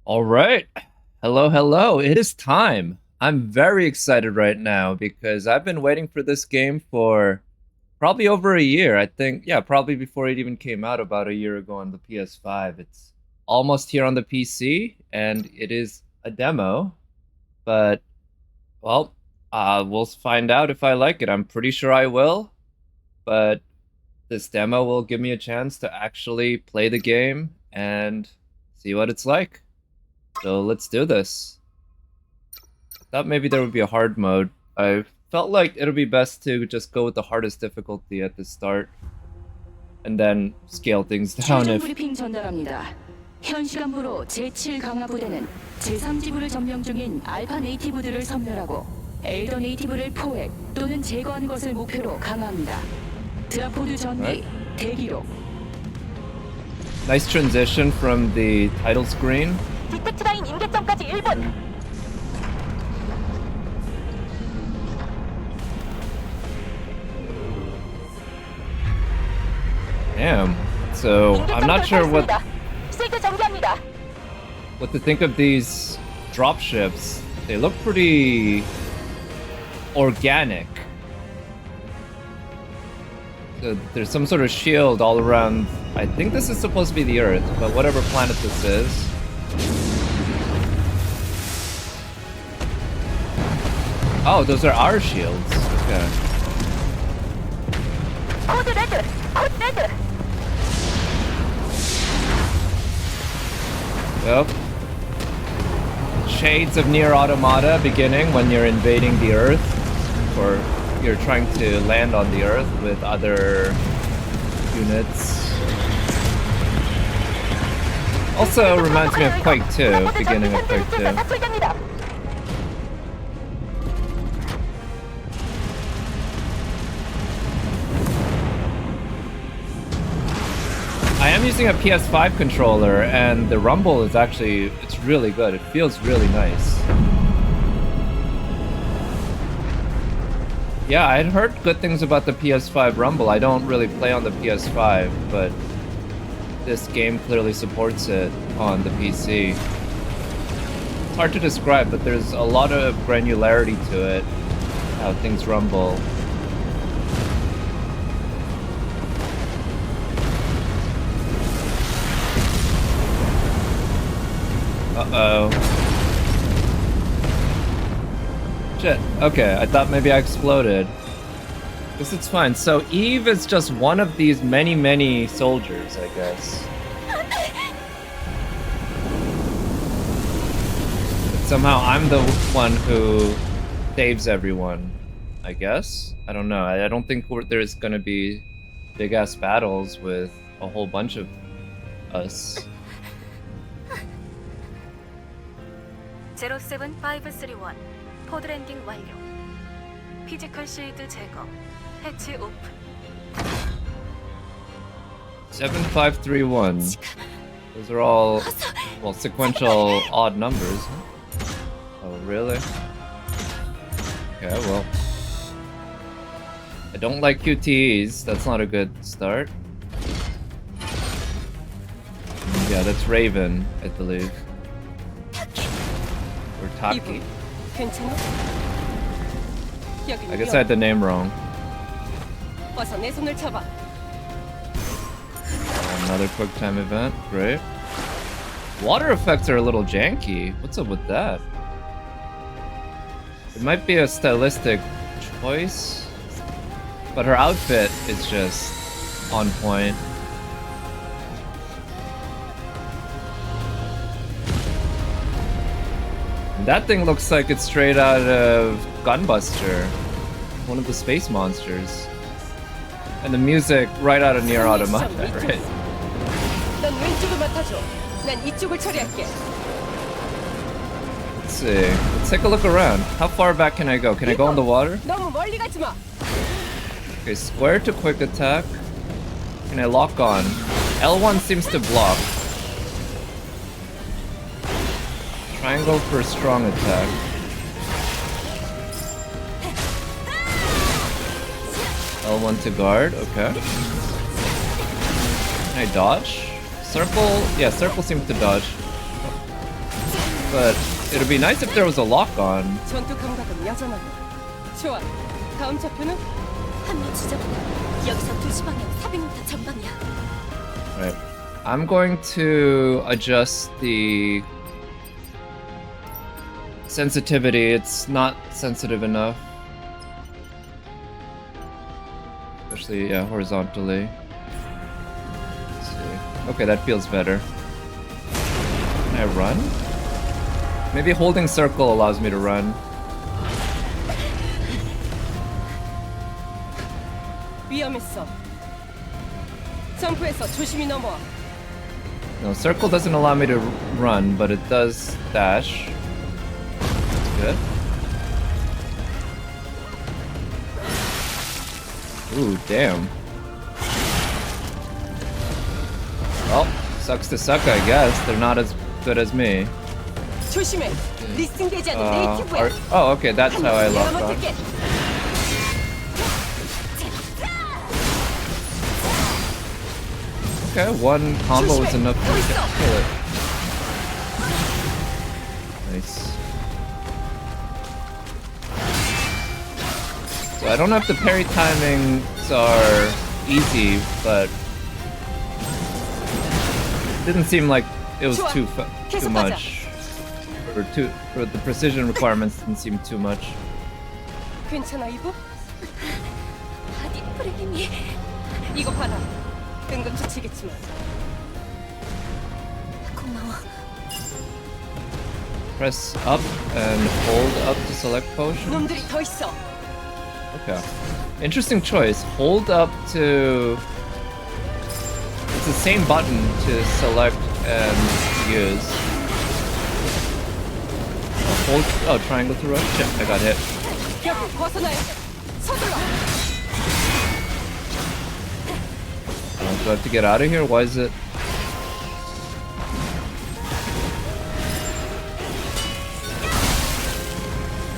All right. Hello, hello. It is time. I'm very excited right now because I've been waiting for this game for probably over a year. I think, yeah, probably before it even came out about a year ago on the PS5. It's almost here on the PC and it is a demo, but well, we'll find out if I like it. I'm pretty sure I will, but this demo will give me a chance to actually play the game and see what it's like. So let's do this. Thought maybe there would be a hard mode. I felt like it'll be best to just go with the hardest difficulty at the start and then scale things down 최종 if 브리핑 전달합니다. 현 시간부로 제7 강화 부대는 제3지부를 점령 중인 알파 네이티브들을 섬멸하고 엘더 네이티브를 포획 또는 제거하는 것을 목표로 강화합니다. 드라포드 전기 대기로. Nice transition from the title screen. 디텍트 라인 임계점까지 1분. Damn. So I'm not sure what 실드 정비합니다. to think of these dropships. They look pretty organic. So there's some sort of shield all around. I think this is supposed to be the Earth, but whatever planet this is. Oh, those are our shields. Okay. 코드 레드, 코드 레드. Yep. Shades of Near Automata beginning when you're invading the Earth, or you're trying to land on the Earth with other units. Also reminds me of Quake 2, beginning of Quake 2. 삭제됩니다. I am using a PS5 controller, and the rumble is actually, it's really good. It feels really nice. Yeah, I'd heard good things about the PS5 rumble. I don't really play on the PS5, but this game clearly supports it on the PC. It's hard to describe, but there's a lot of granularity to it, how things rumble. Uh-oh. Shit. Okay, I thought maybe I exploded. Guess it's fine. So Eve is just one of these many soldiers, I guess. But somehow I'm the one who saves everyone, I guess? I don't know. I don't think there's gonna be big-ass battles with a whole bunch of us. 07531 포드 랜딩 완료. 피지컬 실드 제거. 해치 오픈. 7531. Those are all, well, sequential odd numbers. Oh, really? Okay, well. I don't like QTEs. That's not a good start. Yeah, that's Raven, I believe. Or Tachy. 괜찮아? 여기 I guess I had the name wrong. 어서 내 손을 잡아. Another quick time event. Great. Water effects are a little janky. What's up with that? It might be a stylistic choice, but her outfit is just on point. That thing looks like it's straight out of Gunbuster, one of the space monsters. And the music right out of Nier Automata, right? 넌 왼쪽을 맡아줘. 난 이쪽을 처리할게. Let's see. Let's take a look around. How far back can I go? Can I go in the water? 너무 멀리 가지 마. Okay, square to quick attack. Can I lock on? L1 seems to block. Triangle for strong attack. L1 to guard, okay. Can I dodge? Circle? Yeah, circle seems to dodge. but it'd be nice if there was a lock on. 전투 감각은 여전하고. 좋아. 다음 좌표는 합류 지점은 여기서 2시 방향 400m 전방이야. Right. I'm going to adjust the sensitivity. It's not sensitive enough. Especially, yeah, horizontally. Let's see. Okay, that feels better. Can I run? Maybe holding circle allows me to run. 위험했어. 점프해서 조심히 넘어와. No, circle doesn't allow me to run, but it does dash. Good. Ooh, damn. Well, sucks to suck, I guess. They're not as good as me. 조심해. 리스팅되지 않은 네이티브야. Oh, okay, that's how I locked on. 내가 Okay, one combo is enough to kill it. Nice. So I don't know if the parry timings are easy, but it didn't seem like it was too much, or the precision requirements didn't seem too much. 괜찮아 이브? 바디 프레임이 이거 봐라. 뜬금없이 치겠지만. 고마워. Press up and hold up to select potion. 놈들이 더 있어. Okay. Interesting choice. Hold up to... It's the same button to select and use. Hold... Oh, triangle to run? Shit, I got hit. 여기 벗어나야 돼. 서둘러. Do I have to get out of here? Why is it...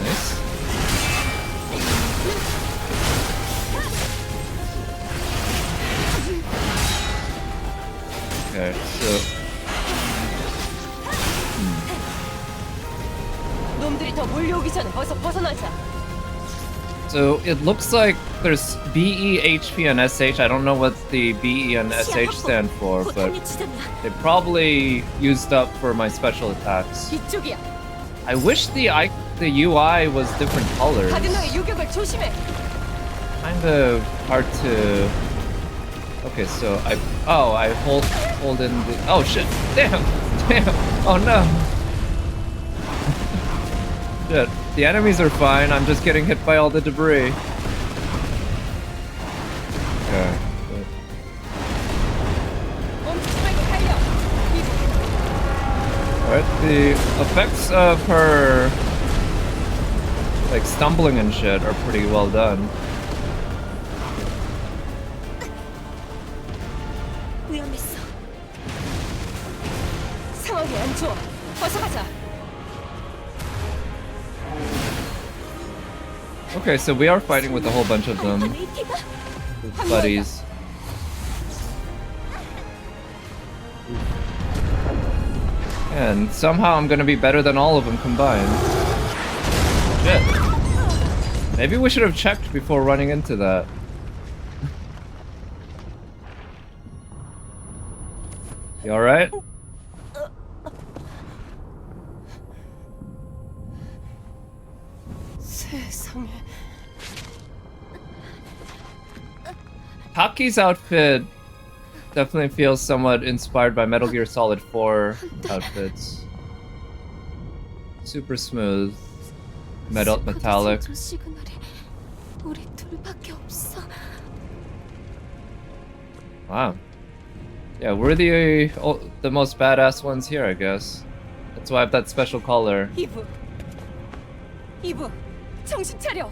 Nice. Okay, so... 놈들이 더 몰려오기 전에 어서 벗어나자. So it looks like there's BE, HP, and SH. I don't know what the BE and SH stand for, 곧 but 합류 지점이야. they probably used up for my special attacks. 이쪽이야. I wish the UI was different colors. 가드너의 유격을 조심해. Kind of hard to. Okay, so I hold in the. Oh shit! Damn! Oh no! Shit. The enemies are fine. I'm just getting hit by all the debris. Okay. Good. 멈추지 말고 달려. Alright, the effects of her like stumbling and shit are pretty well done. 위험했어. 상황이 안 좋아. 어서 가자. Okay, so we are fighting with a whole bunch of them. With buddies. And somehow I'm gonna be better than all of them combined. Shit. Maybe we should have checked before running into that. You alright? 세상에. Tachy's outfit definitely feels somewhat inspired by Metal Gear Solid 4 outfits. Super smooth. Metallic. 저 시그널에 우리 둘밖에 없어. Wow. Yeah, we're the most badass ones here, I guess. That's why I have that special color. 이브. 이브. 정신 차려.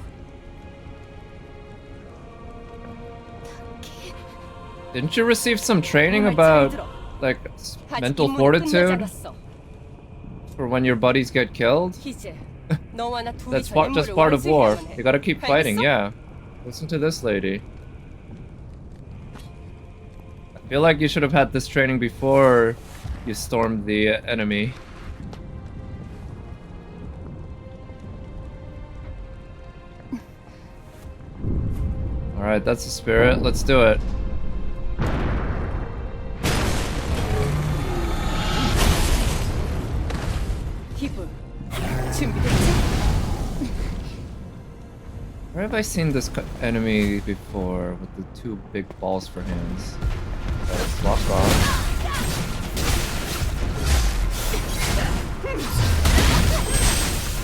Didn't you receive some training about, like, mental fortitude for when your buddies get killed? That's just part of war. You gotta keep fighting, yeah. Listen to this lady. I feel like you should have had this training before you stormed the enemy. Alright, that's the spirit. Let's do it. 히브, 준비됐지? Where have I seen this enemy before with the two big balls for hands? Let's lock on.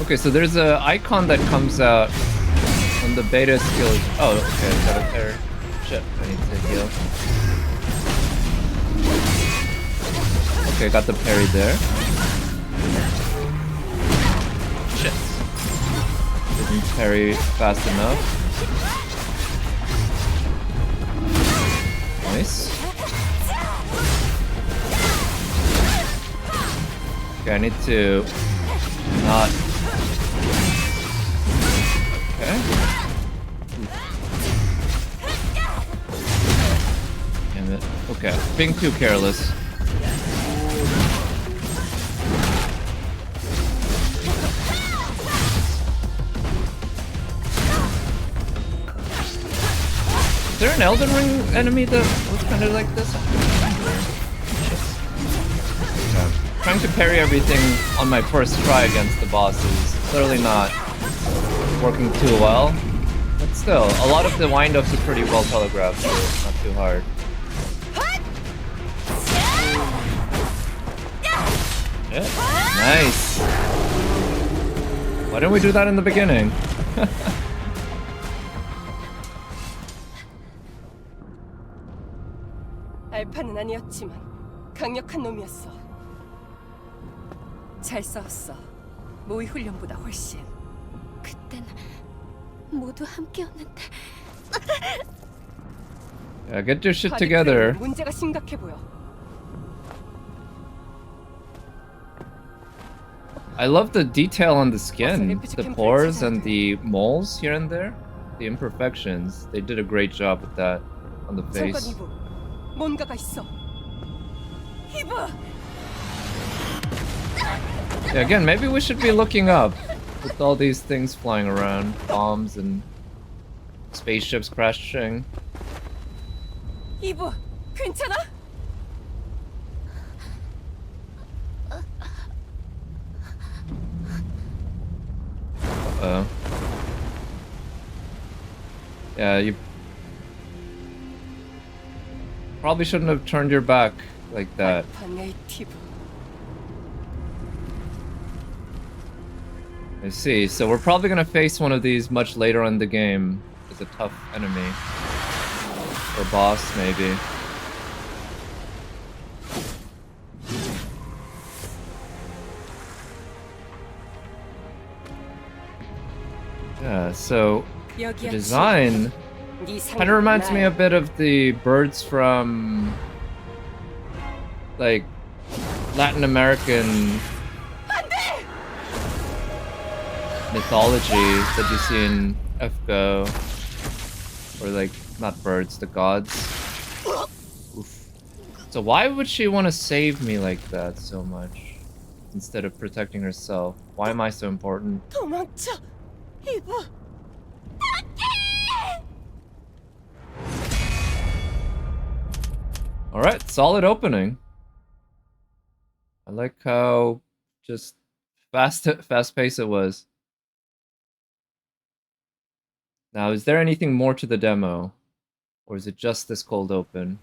Okay, so there's a icon that comes out when the beta skill is... Oh, okay, I got a pair. Shit, I need to heal. Okay, got the parry there. Shit. Didn't parry fast enough. Nice. Okay, I need to not... Okay. Damn it. Okay, being too careless. Is there an Elden Ring enemy that was kind of like this? Yeah. Trying to parry everything on my first try against the boss is clearly not working too well. But still, a lot of the wind-ups are pretty well telegraphed, so it's not too hard. Yeah. Nice! Why didn't we do that in the beginning? 알파는 아니었지만 강력한 놈이었어. 잘 싸웠어. 모의 훈련보다 훨씬. 그땐 모두 함께였는데. Yeah, get your shit together. 문제가 심각해 보여. I love the detail on the skin, the pores and the moles here and there, the imperfections. They did a great job with that on the 잠깐 face. 히브, 뭔가가 있어. 히브. Yeah, again, maybe we should be looking up with all these things flying around, bombs and spaceships crashing. 히브, 괜찮아? Uh-oh. Yeah, you probably shouldn't have turned your back like that. 알파 네이티브. I see. So we're probably gonna face one of these much later in the game as a tough enemy. Or boss, maybe. Yeah, so the 여기야. design 네 kind of reminds me 나야. a bit of the birds from like Latin American mythology that you see in FGO, or like not birds, the gods. Oof. So why would she want to save me like that so much instead of protecting herself? Why am I so important? 도망쳐, 히브. All right, solid opening. I like how just fast pace it was. Now, is there anything more to the demo? Or is it just this cold open?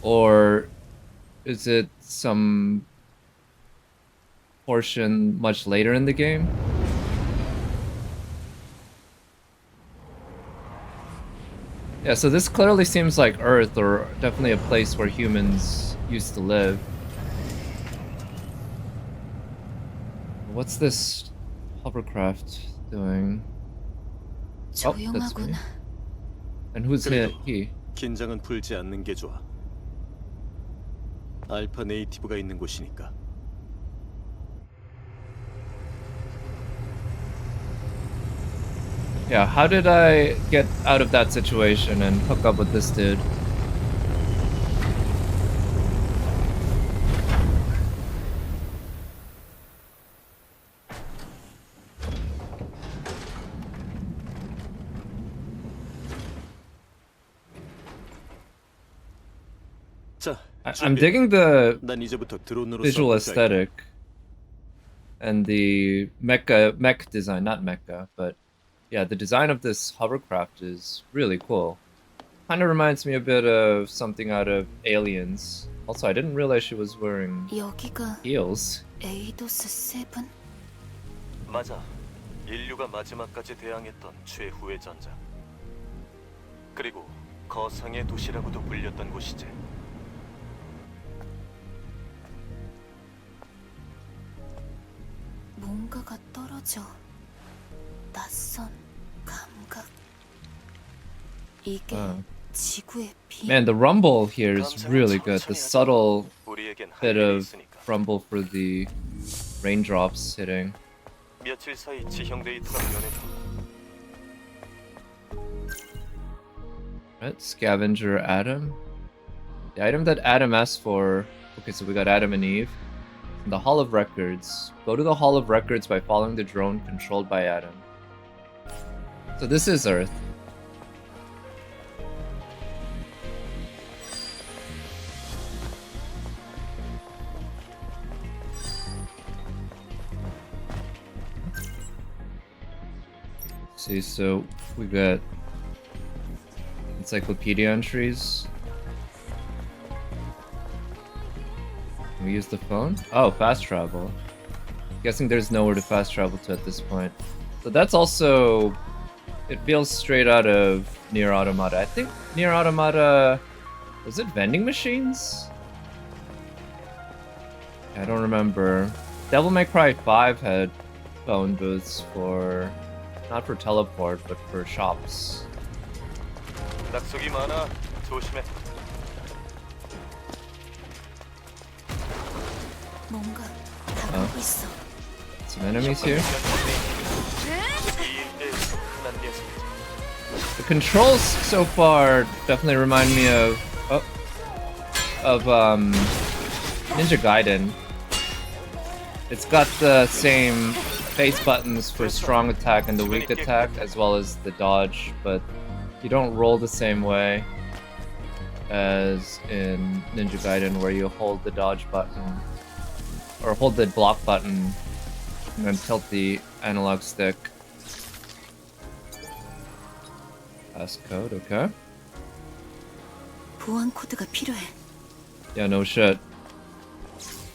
Or is it some portion much later in the game? Yeah, so this clearly seems like Earth, or definitely a place where humans used to live. What's this hovercraft doing? Oh, that's me. And who's he? 긴장은 풀지 않는 게 좋아. 알파 네이티브가 있는 곳이니까. Yeah, how did I get out of that situation and hook up with this dude? 자, I'm 준비. digging the 난 이제부터 드론으로 visual 서브를 aesthetic and the mech design, not mecha, but yeah, the design of this hovercraft is really cool. Kind of reminds me a bit of something out of Aliens. Also, I didn't realize she was wearing 여기가 heels. 에이도스 세븐? 맞아. 인류가 마지막까지 대항했던 최후의 전장. 그리고 거상의 도시라고도 불렸던 곳이지. 뭔가가 떨어져. 낯선 감각. 이게 지구의 비. Man, the rumble here is really good. The subtle 우리에겐 할 bit 일이 of 있으니까. rumble for the raindrops hitting. 며칠 사이 지형 데이터가 변해서 Right, scavenger Adam. The item that Adam asked for. Okay, so we got Adam and Eve. In the Hall of Records. Go to the Hall of Records by following the drone controlled by Adam. So this is Earth. See, so we got encyclopedia entries. Can we use the phone? Oh, fast travel. Guessing there's nowhere to fast travel to at this point. So that's also... It feels straight out of Nier Automata. I think Nier Automata... Was it vending machines? I don't remember. Devil May Cry 5 had phone booths for... Not for teleport, but for shops. 낙석이 많아. 조심해. 뭔가 다가오고 있어. Some enemies here. The controls so far definitely remind me of Ninja Gaiden. It's got the same face buttons for strong attack and the weak attack, as well as the dodge, but you don't roll the same way as in Ninja Gaiden, where you hold the dodge button or hold the block button and then tilt the analog stick. Passcode, okay. 보안 코드가 필요해. Yeah, no shit.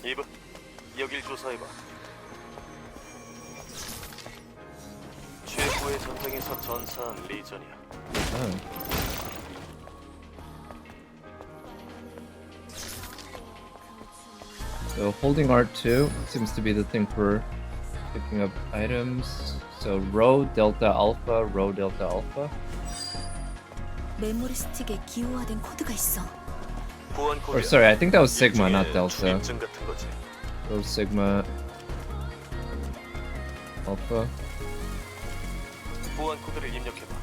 이브, 여길 조사해봐. 최후의 전쟁에서 전사한 리전이야. Oh. So holding R2 seems to be the thing for picking up items. So rho delta alpha, rho delta alpha. 메모리 스틱에 기호화된 코드가 있어. 보안 Or 코드야. sorry, I think that was sigma, 일종의 not delta. 출입증 같은 거지. Rho sigma alpha. 보안 코드를 입력해봐.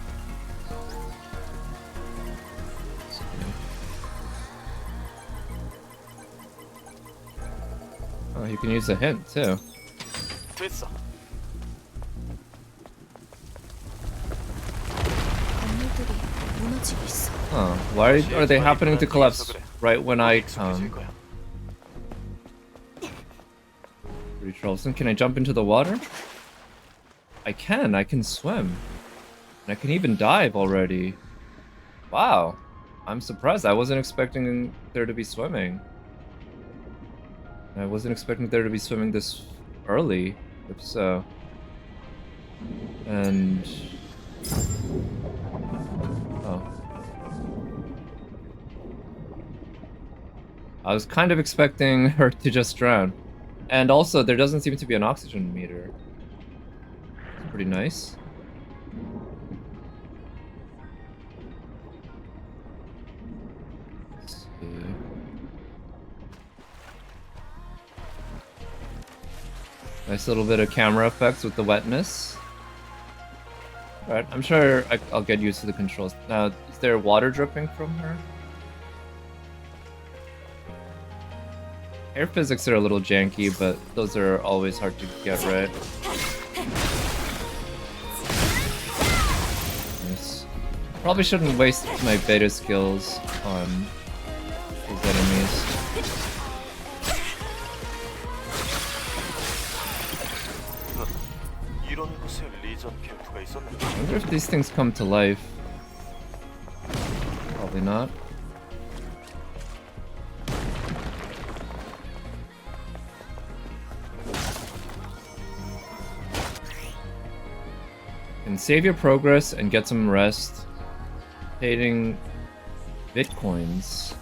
Oh, you can use a hint too. 됐어. 건물들이 무너지고 있어. Huh. Why are they happening to collapse right when I 익숙해질 come? 거야. Pretty troublesome. Can I jump into the water? I can swim. And I can even dive already. Wow. I'm surprised. I wasn't expecting there to be swimming. I wasn't expecting there to be swimming this early, if so. And... Oh. I was kind of expecting her to just drown. And also, there doesn't seem to be an oxygen meter. It's pretty nice. Let's see. Nice little bit of camera effects with the wetness. Alright, I'm sure I'll get used to the controls. Now, is there water dripping from her? Air physics are a little janky, but those are always hard to get right. Nice. Probably shouldn't waste my beta skills on those enemies. 이런 곳에 리전 캠프가 있었나? I wonder if these things come to life. Probably not. And save your progress and get some rest. Paying bitcoins.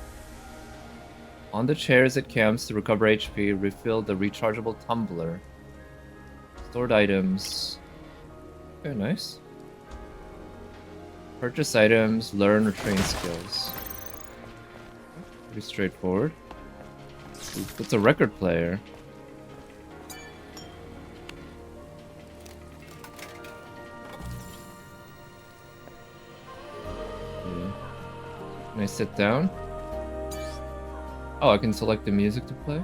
On the chairs at camps to recover HP, refill the rechargeable tumbler. Stored items. Okay, nice. Purchase items, learn or train skills. Pretty straightforward. Ooh, that's a record player. Can I sit down? Oh, I can select the music to play?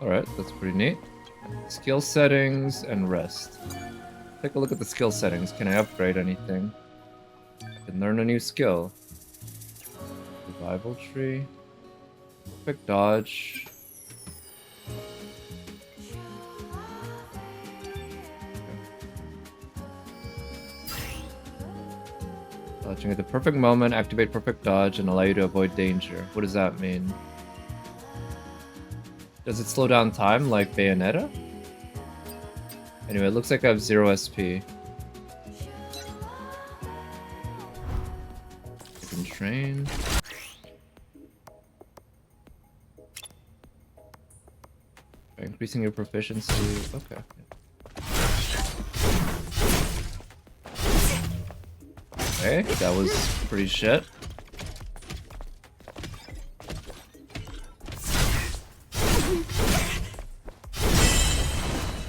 Alright, that's pretty neat. Skill settings and rest. Take a look at the skill settings. Can I upgrade anything? I can learn a new skill. Survival tree. Quick dodge. Dodging at the perfect moment, activate perfect dodge, and allow you to avoid danger. What does that mean? Does it slow down time like Bayonetta? Anyway, it looks like I have 0 SP. I can train. Increasing your proficiency. Okay. Okay, that was pretty shit.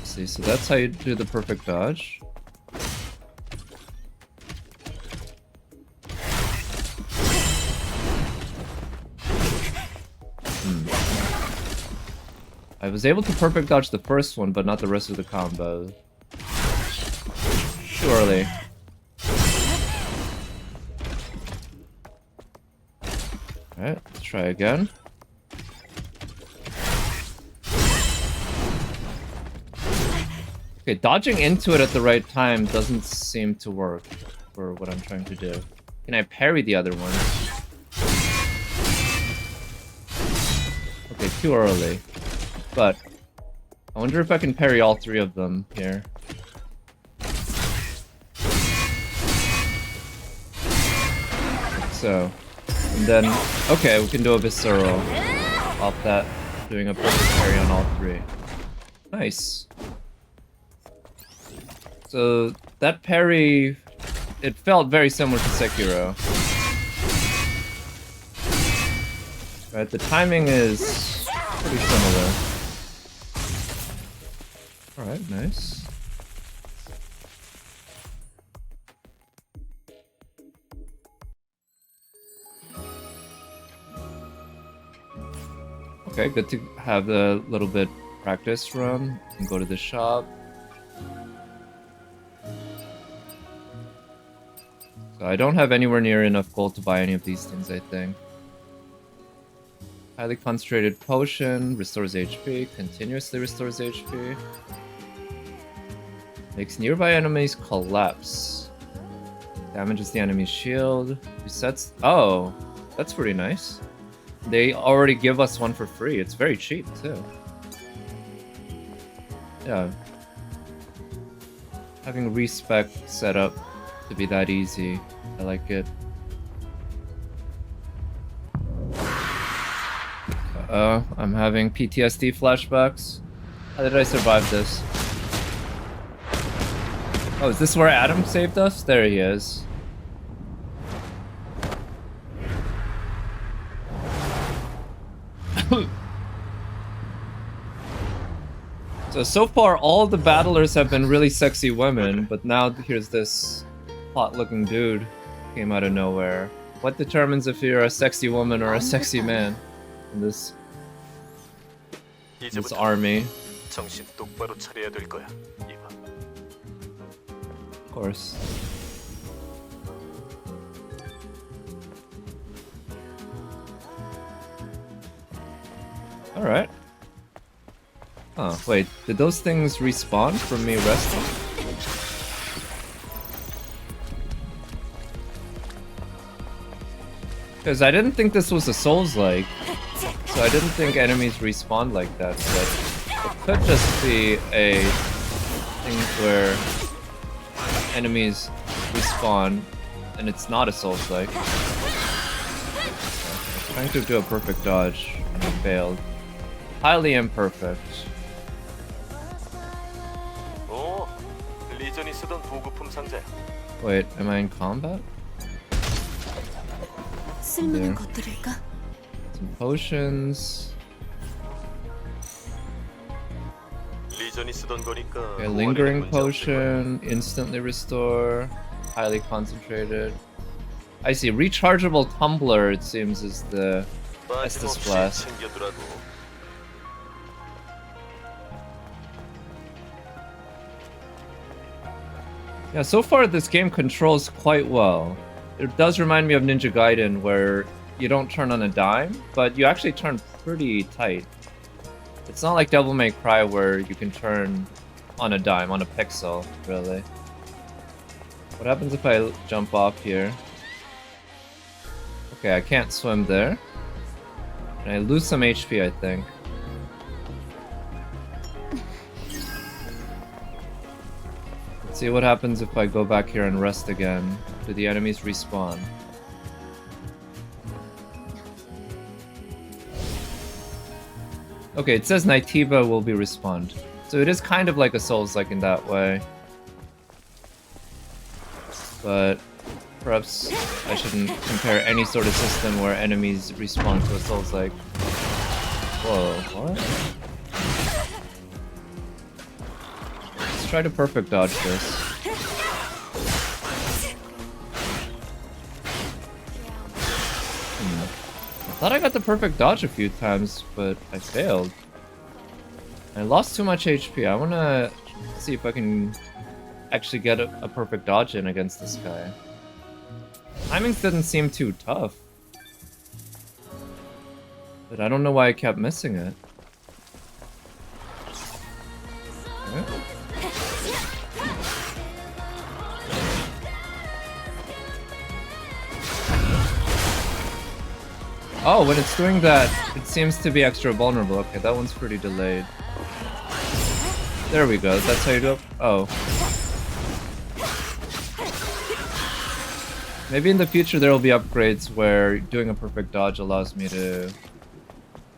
See, so that's how you do the perfect dodge. I was able to perfect dodge the first one, but not the rest of the combo. Too early. Alright, let's try again. Okay, dodging into it at the right time doesn't seem to work for what I'm trying to do. Can I parry the other one? Okay, too early. But I wonder if I can parry all 3 of them here. So, and then, okay, we can do a visceral off that, doing a perfect parry on all 3. Nice. So that parry, it felt very similar to Sekiro. Right, the timing is pretty similar. Alright, nice. Okay, good to have a little bit practice run and go to the shop. So I don't have anywhere near enough gold to buy any of these things, I think. Highly concentrated potion, restores HP, continuously restores HP. Makes nearby enemies collapse. Damages the enemy's shield. Resets. Oh, that's pretty nice. They already give us one for free. It's very cheap, too. Yeah. Having respec set up to be that easy. I like it. I'm having PTSD flashbacks. How did I survive this? Oh, is this where Adam saved us? There he is. So far, all the battlers have been really sexy women, but now here's this hot-looking dude came out of nowhere. What determines if you're a sexy woman or a sexy man in this 이제부터 army? 정신 똑바로 차려야 될 거야, 이봐. course. Alright. Oh, wait, did those things respawn from me resting? Because I didn't think this was a Souls-like, so I didn't think enemies respawned like that, but it could just be a thing where enemies respawn and it's not a Souls-like. Okay, I was trying to do a perfect dodge and I failed. Highly imperfect. 오, 리전이 쓰던 보급품 상자야. Wait, am I in combat? 쓸만한 There. 것들일까? Some potions. 리전이 쓰던 거니까. Okay, 보안에는 lingering 문제 없을 거야. potion, instantly restore, highly concentrated. I see, rechargeable tumbler it seems is the Estus 빠짐없이 flask. 챙겨두라고. Yeah, so far this game controls quite well. It does remind me of Ninja Gaiden where you don't turn on a dime, but you actually turn pretty tight. It's not like Devil May Cry where you can turn on a dime, on a pixel, really. What happens if I jump off here? Okay, I can't swim there. And I lose some HP, I think. Let's see what happens if I go back here and rest again. Do the enemies respawn? Okay, it says Naitiva will be respawned. So it is kind of like a Souls-like in that way. But perhaps I shouldn't compare any sort of system where enemies respawn to a Souls-like. Whoa, what? Let's try to perfect dodge this. I thought I got the perfect dodge a few times, but I failed. I lost too much HP. I wanna see if I can actually get a perfect dodge in against this guy. Timings didn't seem too tough. But I don't know why I kept missing it. Okay. Oh, when it's doing that, it seems to be extra vulnerable. Okay, that one's pretty delayed. There we go. That's how you do it? Oh. Maybe in the future there will be upgrades where doing a perfect dodge allows me to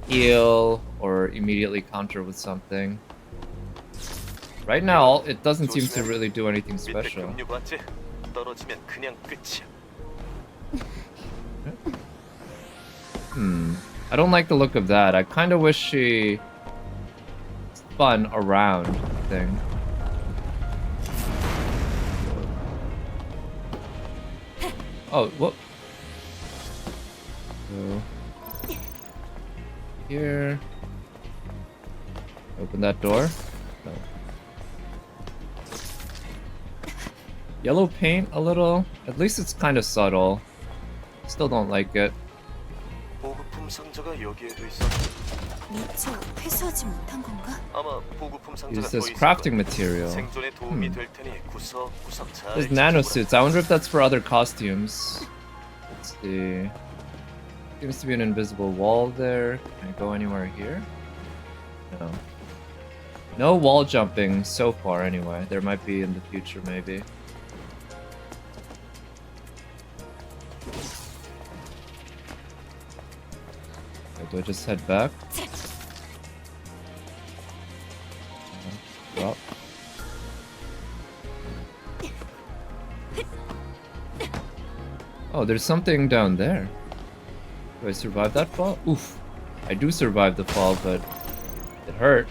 heal or immediately counter with something. Right now, it doesn't seem to really do anything 밑에 special. 급류 봤지? 떨어지면 그냥 끝이야. I don't like the look of that. I kind of wish she spun around thing. Oh, what? So, here. Open that door. No. Yellow paint a little. At least it's kind of subtle. Still don't like it. 보급품 상자가 여기에도 있어. 미처 회수하지 못한 건가? 아마 보급품 상자가 Use 더 this 있을 crafting 거야. material. 생존에 도움이 될 테니 구석구석 잘 There's 지켜보라. nanosuits. I wonder if that's for other costumes. Let's see. Seems to be an invisible wall there. Can I go anywhere here? No. No wall jumping so far anyway. There might be in the future maybe. Okay, do I just head back? Drop. Oh, there's something down there. Do I survive that fall? Oof. I do survive the fall, but it hurt.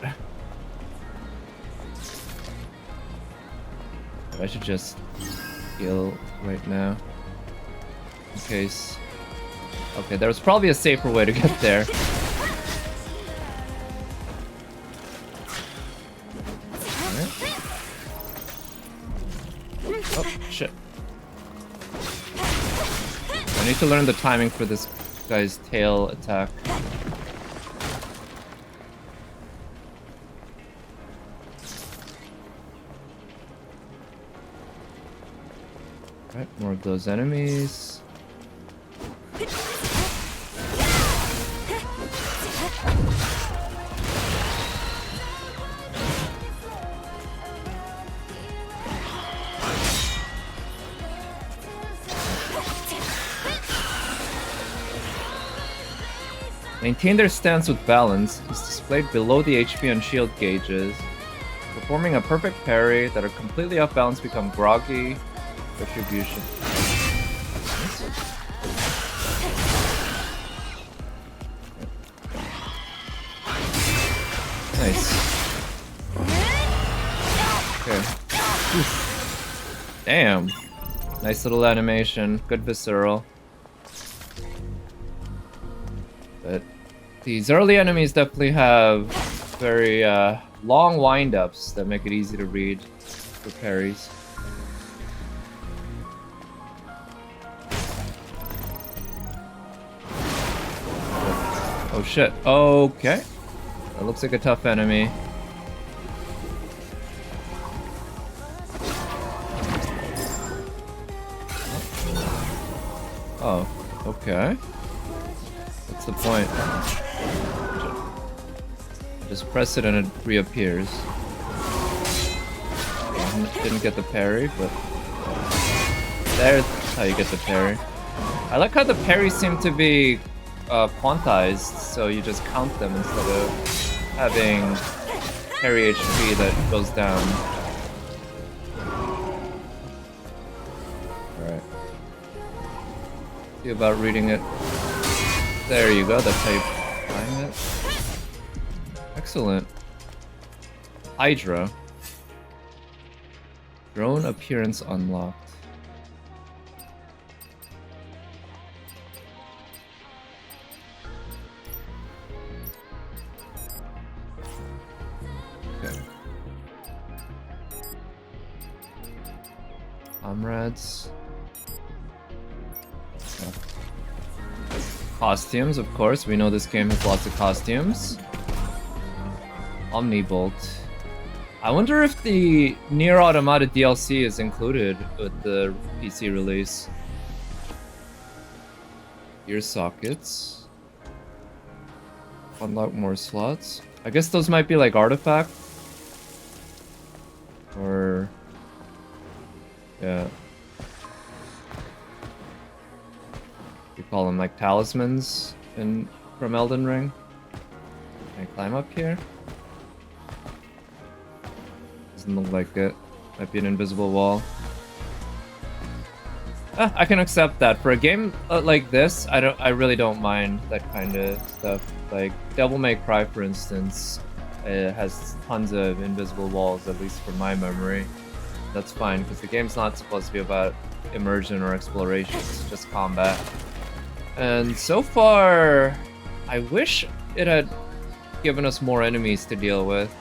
I should just heal right now. In case. Okay, there was probably a safer way to get there. Alright. Oh, shit. I need to learn the timing for this guy's tail attack. Alright, more of those enemies. Maintain their stance with balance is displayed below the HP and shield gauges. Performing a perfect parry that are completely off balance become groggy. Retribution. Nice. Okay. Oof. Damn. Nice little animation. Good visceral. But these early enemies definitely have very long wind-ups that make it easy to read for parries. Oh shit. Okay. That looks like a tough enemy. Oh, okay. What's the point? Just press it and it reappears. Didn't get the parry, but there's how you get the parry. I like how the parries seem to be quantized, so you just count them instead of having parry HP that goes down. Alright. See about reading it. There you go, that's how you find it. Excellent. Hydra. Drone appearance unlocked. Okay. Comrades. Okay. Costumes, of course. We know this game has lots of costumes. Omnibolt. I wonder if the Nier Automata DLC is included with the PC release. Ear sockets. Unlock more slots. I guess those might be like artifact. Or... yeah. We call them like talismans from Elden Ring. Can I climb up here? Doesn't look like it. Might be an invisible wall. Ah, I can accept that. For a game like this, I really don't mind that kind of stuff. Like Devil May Cry, for instance, it has tons of invisible walls, at least from my memory. That's fine, because the game's not supposed to be about immersion or exploration, it's just combat. And so far, I wish it had given us more enemies to deal with.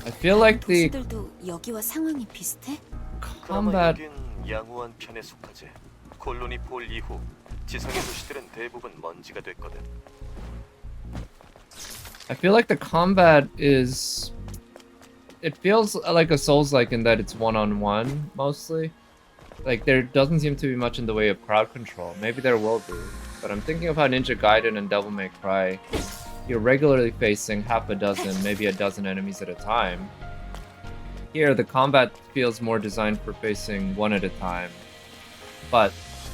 I feel like the 보스들도 여기와 상황이 비슷해? 그나마 combat... 여긴 양호한 편에 속하지. 콜로니 폴 이후 지상의 도시들은 대부분 먼지가 됐거든. I feel like the combat is... it feels like a Souls-like in that it's one-on-one, mostly. Like, there doesn't seem to be much in the way of crowd control. Maybe there will be. But I'm thinking of how Ninja Gaiden and Devil May Cry, you're regularly facing half a dozen, maybe a dozen enemies at a time. Here, the combat feels more designed for facing one at a time. But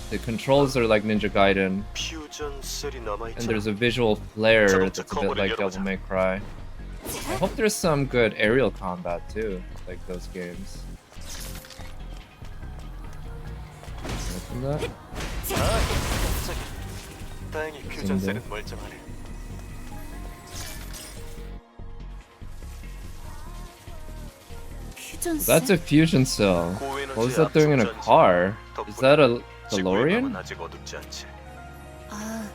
the controls are like Ninja Gaiden, 퓨전 셀이 남아 and 있잖아. there's a visual flair that's a bit like Devil May Cry. I hope there's some good aerial combat too, like those games. Open that? 갑자기. 다행히 퓨전 셀은 멀쩡하네. 퓨전스? That's a fusion cell. What was that doing in a car? Is that a DeLorean? 아직 어둡지 않지. 아,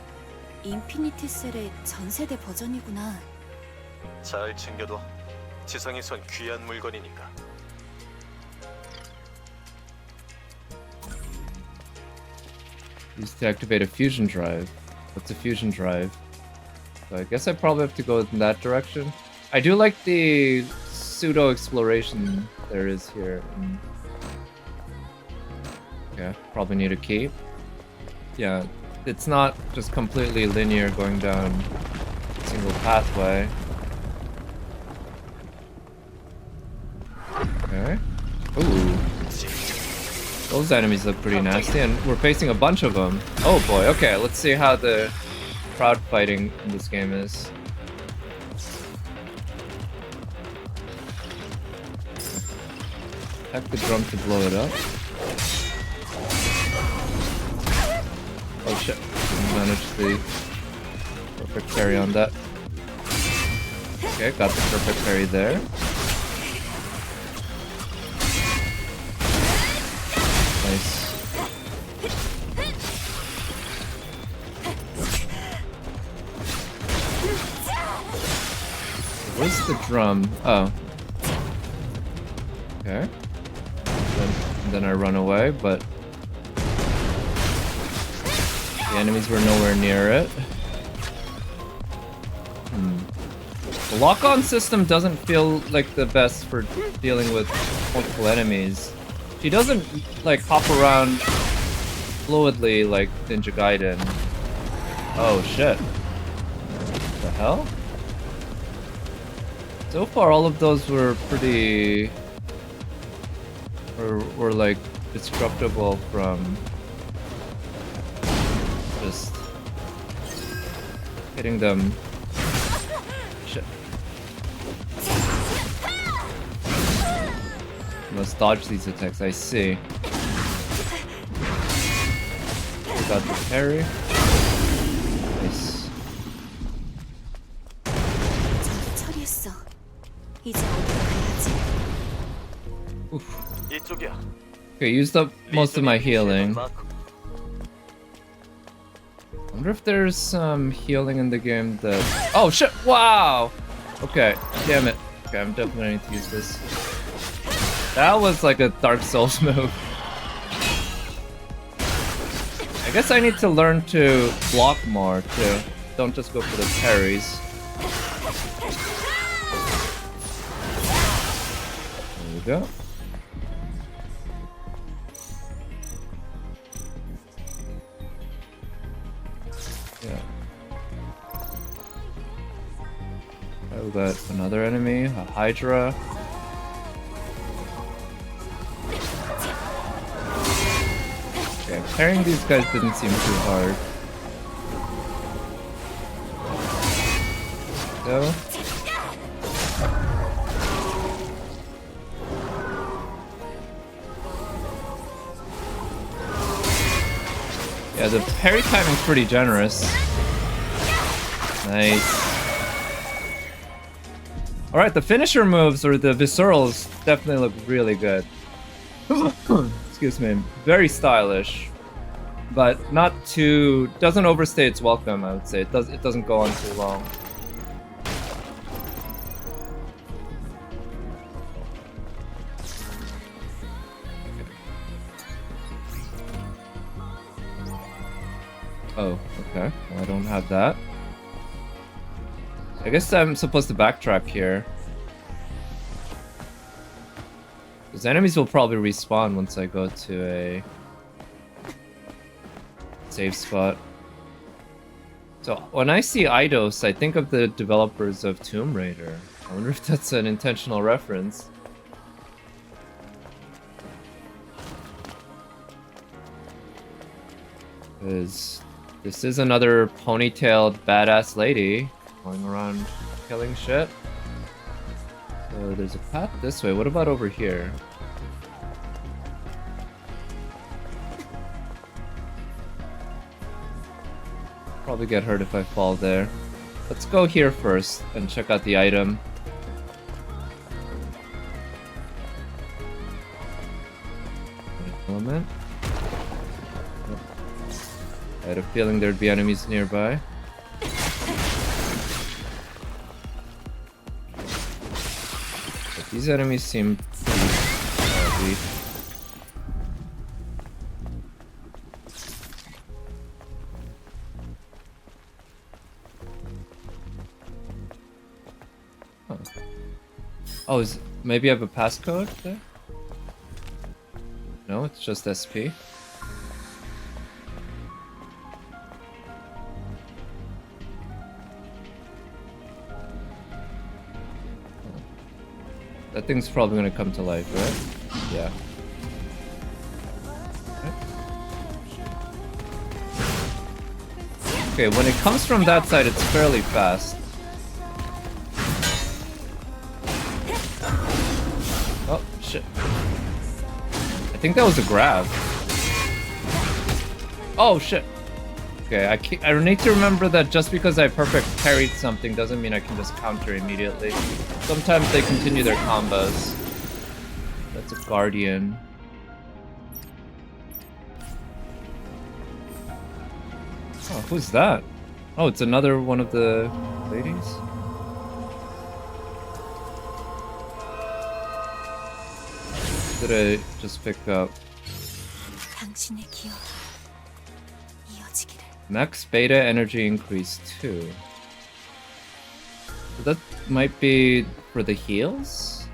인피니티 셀의 전세대 버전이구나. 잘 챙겨둬. 지상에선 귀한 물건이니까. Use to activate a fusion drive. What's a fusion drive? So I guess I probably have to go in that direction. I do like the pseudo exploration there is here. Okay, probably need a key. Yeah, it's not just completely linear going down a single pathway. Okay. Ooh. Those enemies look pretty nasty, and we're facing a bunch of them. Oh boy, okay, let's see how the crowd fighting in this game is. Attack the drum to blow it up. Oh shit, didn't manage the perfect parry on that. Okay, got the perfect parry there. Nice. Where's the drum? Oh. Okay. Then I run away, but the enemies were nowhere near it. The lock-on system doesn't feel like the best for dealing with multiple enemies. She doesn't like hop around fluidly like Ninja Gaiden. Oh shit. What the hell? So far all of those were pretty... were like destructible from just hitting them. Shit. Must dodge these attacks, I see. Got the parry. Nice. 저기 처리했어. 이제 어디로 가야지? Oof. 이쪽이야. Okay, used up most of my healing. 마크. Wonder if there's some healing in the game that... Oh shit! Wow! Okay, damn it. Okay, I'm definitely going to use this. That was like a Dark Souls move. I guess I need to learn to block more too. Don't just go for the parries. There we go. Yeah. Oh, we got another enemy, a Hydra. Okay, parrying these guys didn't seem too hard. So. Yeah, the parry timing's pretty generous. Nice. Alright, the finisher moves, or the viscerals, definitely look really good. Excuse me. Very stylish. But not too... doesn't overstay its welcome, I would say. It doesn't go on too long. Oh, okay. Well, I don't have that. I guess I'm supposed to backtrack here. Because enemies will probably respawn once I go to a safe spot. So when I see Eidos, I think of the developers of Tomb Raider. I wonder if that's an intentional reference. Because this is another ponytailed badass lady going around killing shit. So there's a path this way. What about over here? Probably get hurt if I fall there. Let's go here first and check out the item. Element. I had a feeling there'd be enemies nearby. These enemies seem pretty weak. Huh. Oh, maybe I have a passcode there? No, it's just SP. That thing's probably gonna come to life, right? Yeah. Okay, when it comes from that side, it's fairly fast. Oh, shit. I think that was a grab. Oh, shit. Okay, I need to remember that just because I perfect parried something doesn't mean I can just counter immediately. Sometimes they continue their combos. That's a guardian. Oh, who's that? Oh, it's another one of the ladies? Did I just pick up? 당신의 기억이 이어지기를. Max beta energy increase 2. So that might be for the heals?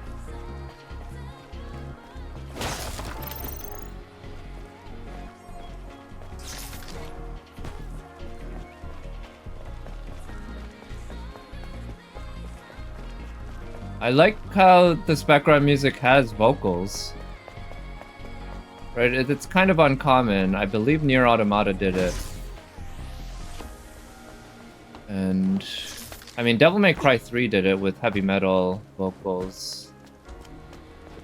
I like how this background music has vocals. Right, it's kind of uncommon. I believe Nier Automata did it. And I mean, Devil May Cry 3 did it with heavy metal vocals.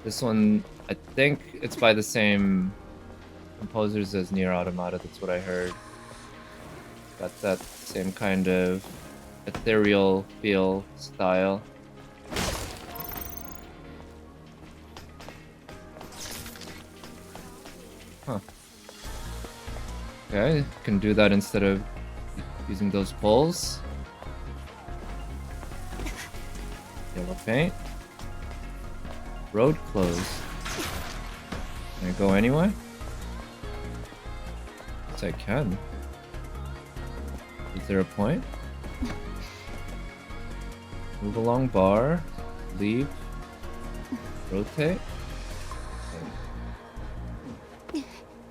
This one, I think it's by the same composers as Nier Automata, that's what I heard. Got that same kind of ethereal feel style. Huh. Okay, can do that instead of using those poles. Yellow paint. Road closed. Can I go anyway? Yes, I can. Is there a point? Move along bar. Leave. Rotate.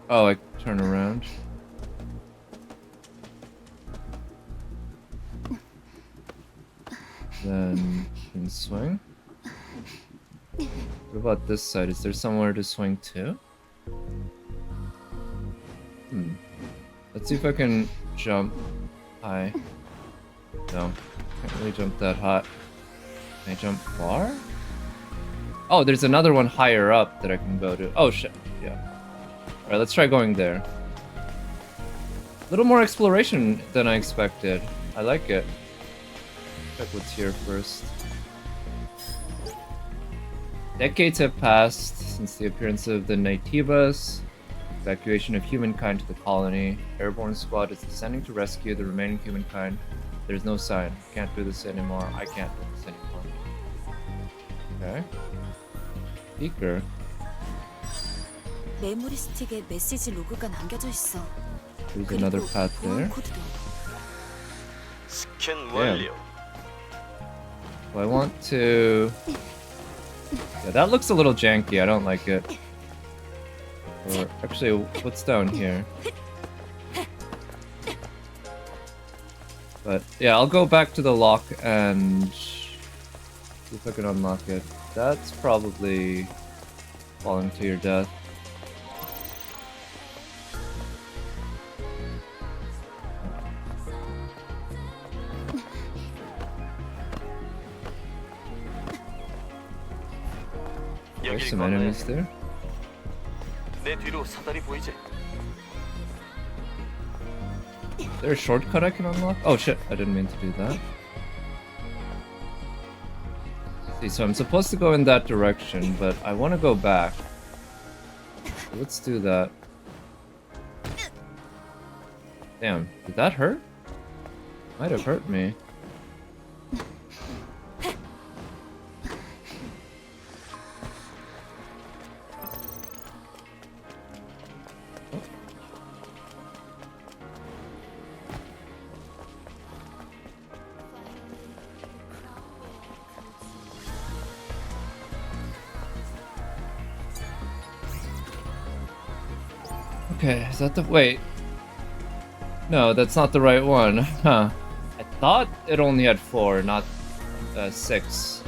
Oh, I turn around. Then you can swing. What about this side? Is there somewhere to swing to? Let's see if I can jump high. No, can't really jump that high. Can I jump far? Oh, there's another one higher up that I can go to. Oh shit, yeah. Alright, let's try going there. A little more exploration than I expected. I like it. Check what's here first. Decades have passed since the appearance of the Nativas, evacuation of humankind to the colony. Airborne squad is descending to rescue the remaining humankind. There's no sign. Can't do this anymore. I can't do this anymore. Okay. Speaker. 메모리 스틱에 메시지 로그가 남겨져 있어. There's another path there. 코드도. 스캔 완료. So I want to... Yeah, that looks a little janky. I don't like it. Or actually, what's down here? But yeah, I'll go back to the lock and see if I can unlock it. That's probably falling to your death. There's some enemies there. 내 뒤로 사다리 보이지? Is there a shortcut I can unlock? Oh shit, I didn't mean to do that. See, so I'm supposed to go in that direction, but I want to go back. Let's do that. Damn, did that hurt? Might have hurt me. Okay, is that the... Wait. No, that's not the right one. Huh. I thought it only had 4, not 6.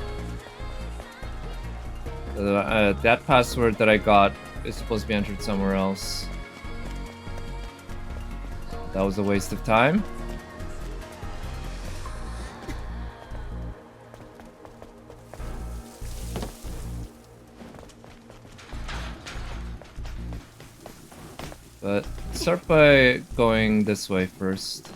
So, that password that I got is supposed to be entered somewhere else. That was a waste of time. But start by going this way first.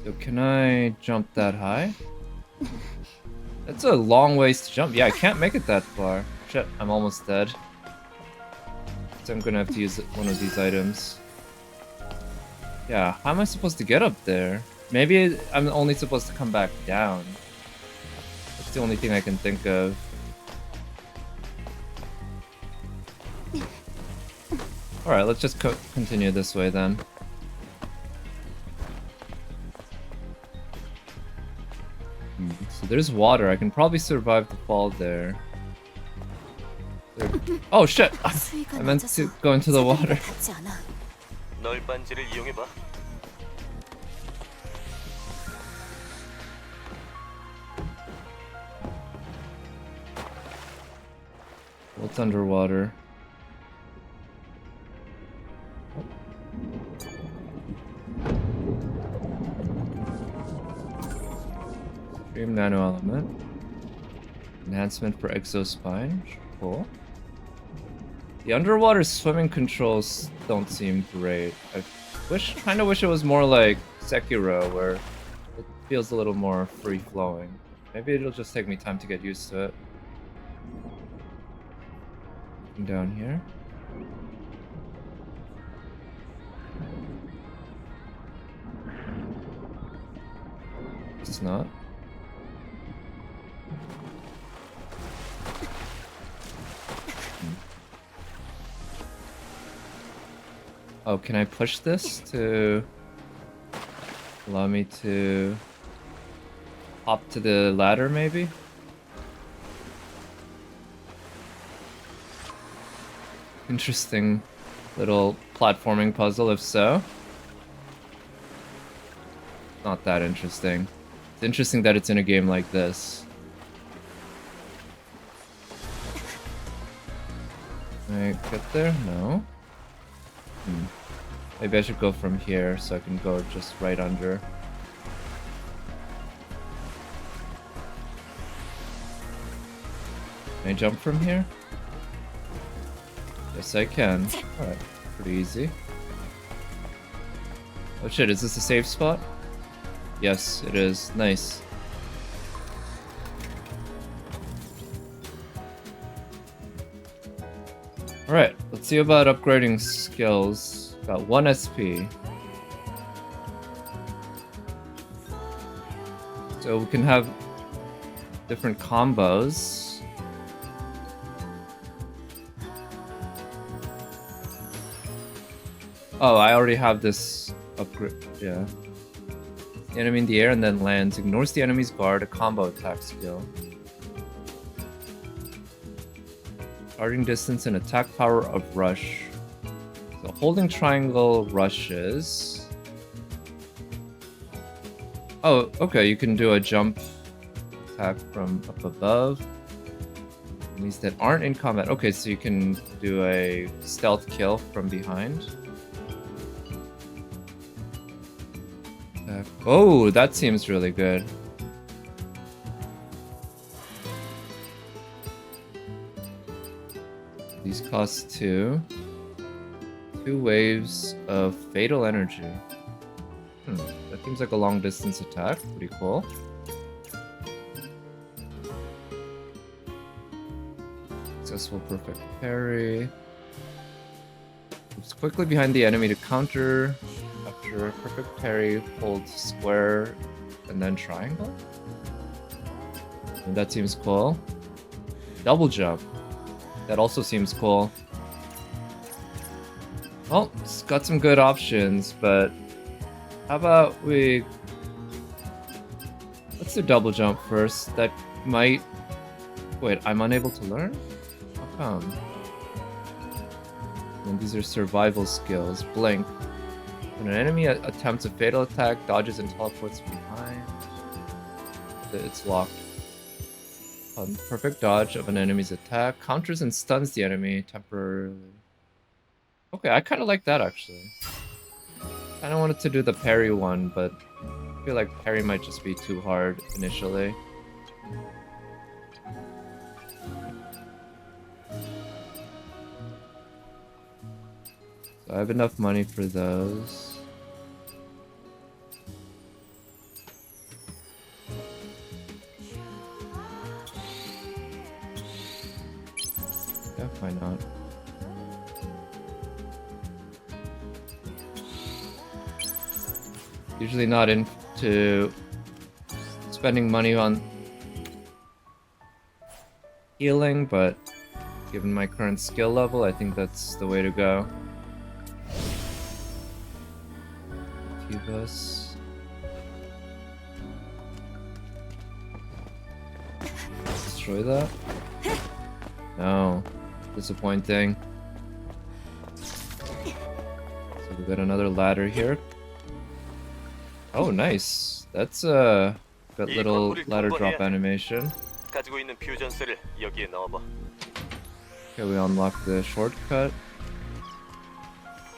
So can I jump that high? That's a long ways to jump. Yeah, I can't make it that far. Shit, I'm almost dead. So I'm gonna have to use one of these items. Yeah, how am I supposed to get up there? Maybe I'm only supposed to come back down. That's the only thing I can think of. Alright, let's just continue this way then. So there's water. I can probably survive the fall there. Oh shit! I meant to go into the water. 널 반지를 이용해 봐. What's underwater? Stream nano element. Enhancement for exospine. Cool. The underwater swimming controls don't seem great. I kind of wish it was more like Sekiro, where it feels a little more free-flowing. Maybe it'll just take me time to get used to it. Down here. It's not. Oh, can I push this to allow me to hop to the ladder, maybe? Interesting little platforming puzzle, if so. Not that interesting. It's interesting that it's in a game like this. Can I get there? No. Maybe I should go from here so I can go just right under. Can I jump from here? Yes, I can. Alright, pretty easy. Oh shit, is this a safe spot? Yes, it is. Nice. Alright, let's see about upgrading skills. Got 1 SP. So we can have different combos. Oh, I already have this upgrade. Yeah. The enemy in the air and then lands. Ignores the enemy's guard. A combo attack skill. Starting distance and attack power of rush. So holding triangle rushes. Oh, okay. You can do a jump attack from up above. Enemies that aren't in combat. Okay, so you can do a stealth kill from behind. Oh, that seems really good. These cost 2. 2 waves of fatal energy. That seems like a long distance attack. Pretty cool. Successful perfect parry. Moves quickly behind the enemy to counter. After a perfect parry, hold square and then triangle. And that seems cool. Double jump. That also seems cool. Well, it's got some good options, but how about let's Let's do double jump first. That might... Wait, I'm unable to learn? How come? And these are survival skills. Blink. When an enemy attempts a fatal attack, dodges and teleports behind, it's locked. Perfect dodge of an enemy's attack. Counters and stuns the enemy temporarily. Okay, I kind of like that actually. I don't wanted to do the parry one, but I feel like parry might just be too hard initially. So I have enough money for those. Yeah, why not? Usually not into spending money on healing, but given my current skill level, I think that's the way to go. Us. Destroy that? No. Disappointing. So we got another ladder here. Oh, nice. That's a got little ladder drop animation. 가지고 있는 퓨전셀을 여기에 넣어봐. Okay, we unlock the shortcut.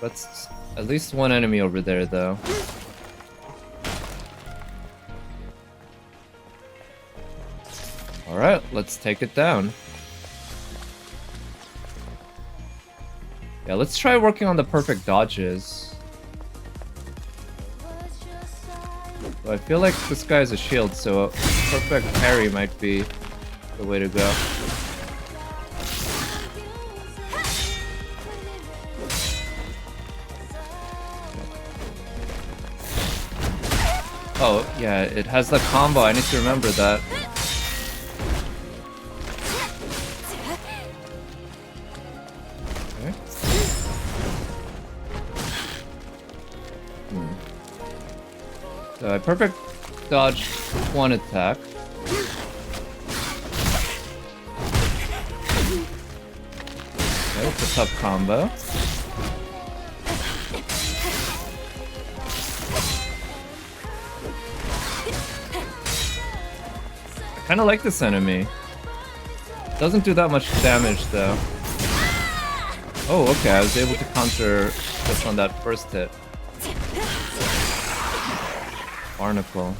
That's at least one enemy over there, though. Alright, let's take it down. Yeah, let's try working on the perfect dodges. So I feel like this guy has a shield, so a perfect parry might be the way to go. Oh, yeah, it has the combo. I need to remember that. Okay. So I perfect dodge one attack. Okay, it's a tough combo. I kinda like this enemy. Doesn't do that much damage though. Oh, okay, I was able to counter just on that first hit. Barnacle.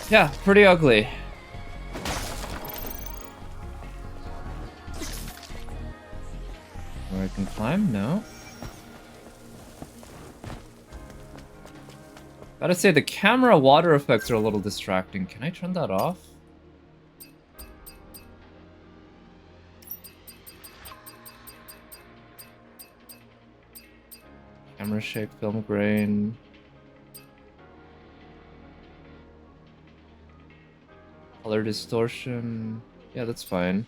Yeah, pretty ugly. Where I can climb? No. Gotta say, the camera water effects are a little distracting. Can I turn that off? Camera shake, film grain. Color distortion. Yeah, that's fine.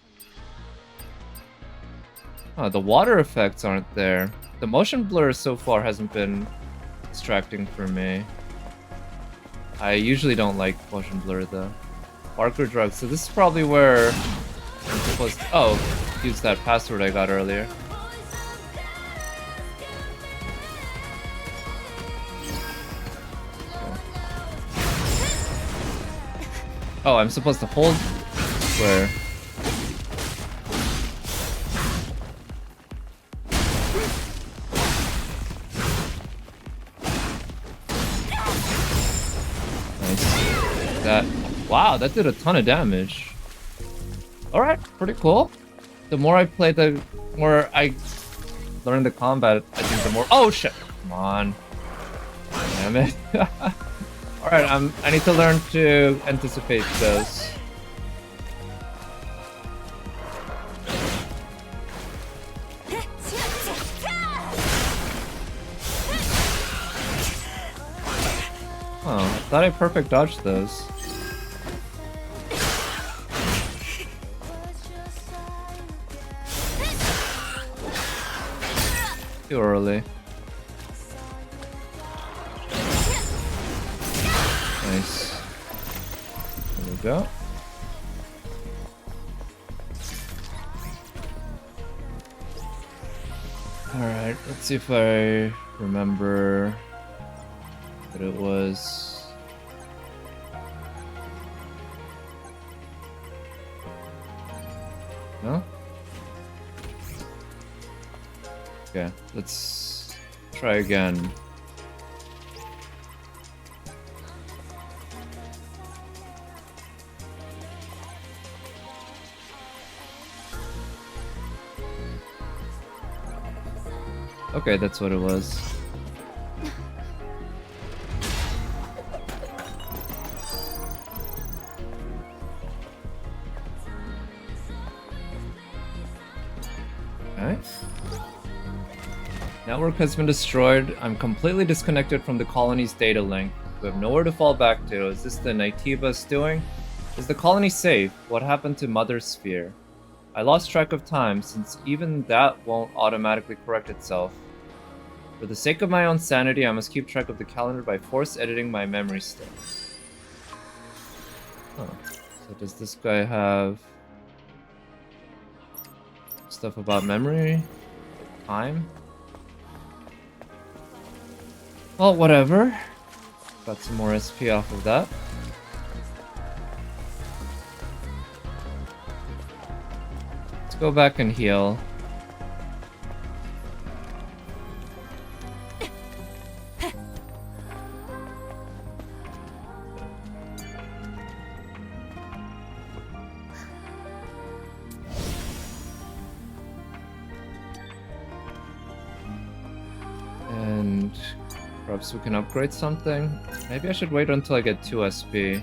Oh, the water effects aren't there. The motion blur so far hasn't been distracting for me. I usually don't like motion blur though. Barker drugs. So this is probably where I'm supposed to... Oh, use that password I got earlier. Oh, I'm supposed to hold where? Nice. That. Wow, that did a ton of damage. Alright, pretty cool. The more I play, the more I learn the combat, I think the more... Oh shit! Come on. Damn it. Alright, I need to learn to anticipate those. Oh, I thought I perfect dodged those. Too early. we go. Alright, let's see if I remember what it was. No? Okay, let's try again. Okay, that's what it was. Okay. Network has been destroyed. I'm completely disconnected from the colony's data link. We have nowhere to fall back to. Is this the Nativas doing? Is the colony safe? What happened to Mother Sphere? I lost track of time, since even that won't automatically correct itself. For the sake of my own sanity, I must keep track of the calendar by force editing my memory stick. Huh. So does this guy have stuff about memory? Time? Well, whatever. Got some more SP off of that. Let's go back and heal. And perhaps we can upgrade something. Maybe I should wait until I get 2 SP.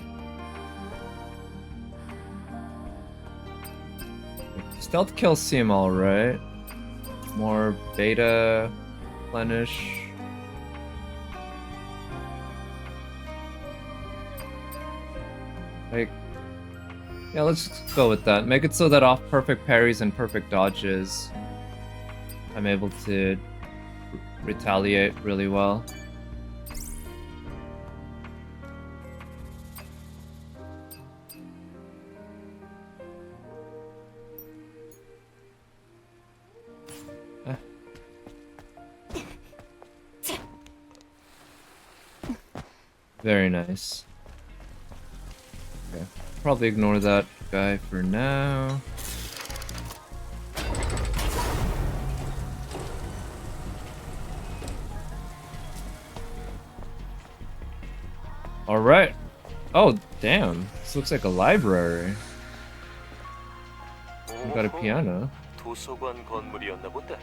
Stealth kills seem alright. More beta replenish. Like, yeah, let's just go with that. Make it so that off perfect parries and perfect dodges, I'm able to retaliate really well. Very nice. Okay, probably ignore that guy for now. Alright. Oh, damn. This looks like a library. We got a piano. 도서관 건물이었나 본데.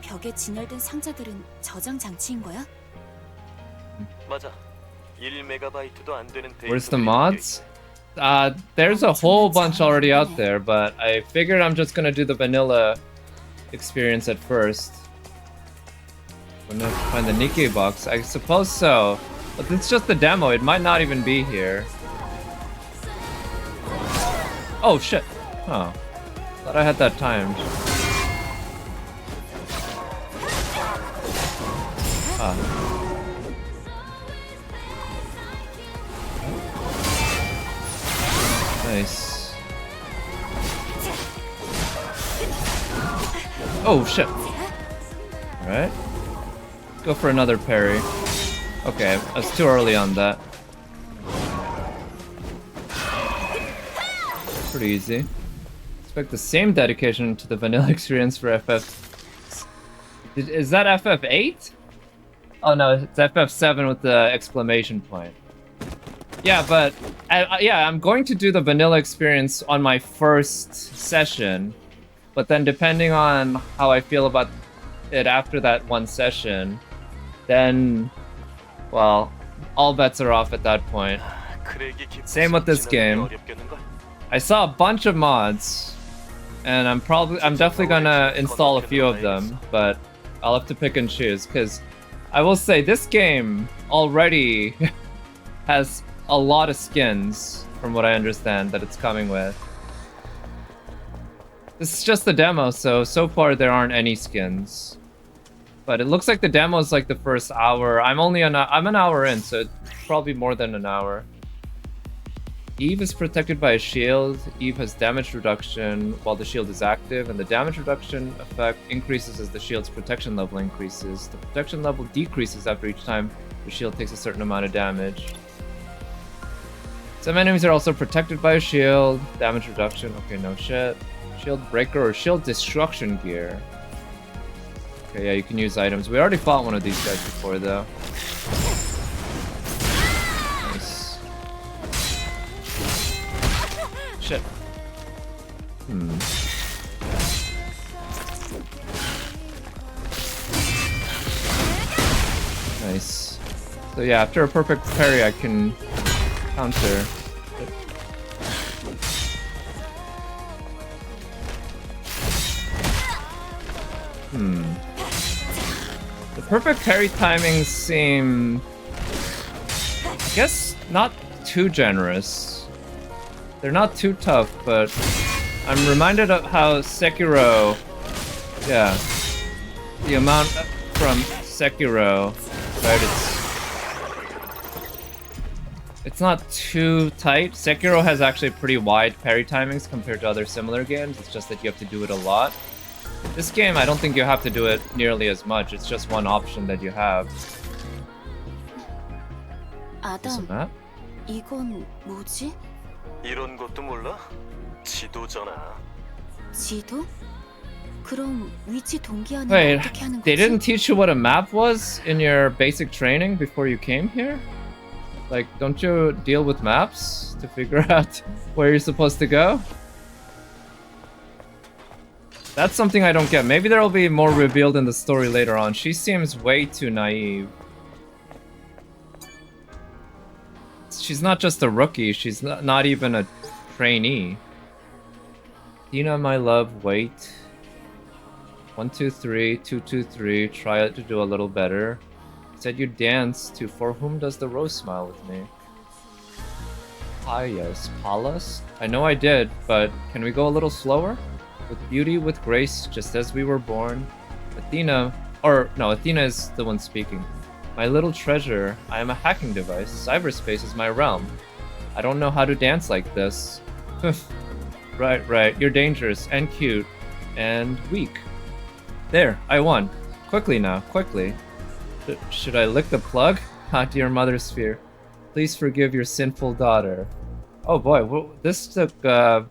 벽에 진열된 상자들은 저장 장치인 거야? 맞아. 1메가바이트도 안 되는 Where's the mods? There's a whole bunch already out there, but I figured I'm just gonna do the vanilla experience at first. I'm gonna find the Nikkei box. I suppose so. But it's just the demo, it might not even be here. Oh shit. Oh. Thought I had that timed. Ah. Nice. Oh shit. Alright. Let's go for another parry. Okay, I was too early on that. Pretty easy. Expect the same dedication to the vanilla experience for FF. Is that FF8? Oh no, it's FF7 with the exclamation point. Yeah, but yeah, I'm going to do the vanilla experience on my first session, but then depending on how I feel about it after that one session, then, well, all bets are off at that point. Same with this game. I saw a bunch of mods, and I'm definitely gonna install a few of them, but I'll have to pick and choose, because I will say this game already has a lot of skins, from what I understand, that it's coming with. This is just the demo, so far there aren't any skins. But it looks like the demo is like the first hour. I'm an hour in, so it's probably more than an hour. Eve is protected by a shield. Eve has damage reduction while the shield is active, and the damage reduction effect increases as the shield's protection level increases. The protection level decreases after each time the shield takes a certain amount of damage. Some enemies are also protected by a shield. Damage reduction. Okay, no shit. Shield breaker or shield destruction gear. Okay, yeah, you can use items. We already fought one of these guys before, though. Nice. Shit. Nice. So yeah, after a perfect parry, I can counter. The perfect parry timings seem, I guess, not too generous. They're not too tough, but I'm reminded of how Sekiro, yeah, the amount from Sekiro, right, it's not too tight. Sekiro has actually pretty wide parry timings compared to other similar games. It's just that you have to do it a lot. This game, I don't think you have to do it nearly as much. It's just one option that you have. 아담, map? 이건 뭐지? 이런 것도 몰라? 지도잖아. 지도? 그럼 위치 동기화는 Wait, 어떻게 하는 they 거지? didn't teach you what a map was in your basic training before you came here? Like, don't you deal with maps to figure out where you're supposed to go? That's something I don't get. Maybe there will be more revealed in the story later on. She seems way too naive. She's not just a rookie, she's not even a trainee. Dina, my love, wait. 1, 2, 3, 2, 2, 3. Try it to do a little better. Said you dance to For Whom Does the Rose Smile with Me? Ah, yes, Palas? I know I did, but can we go a little slower? With beauty, with grace, just as we were born. Athena, or no, Athena is the one speaking. My little treasure, I am a hacking device. Cyberspace is my realm. I don't know how to dance like this. Right, you're dangerous and cute and weak. There, I won. Quickly now, quickly. Should I lick the plug? Ah, dear Mother Sphere. Please forgive your sinful daughter. Oh boy, well, this took a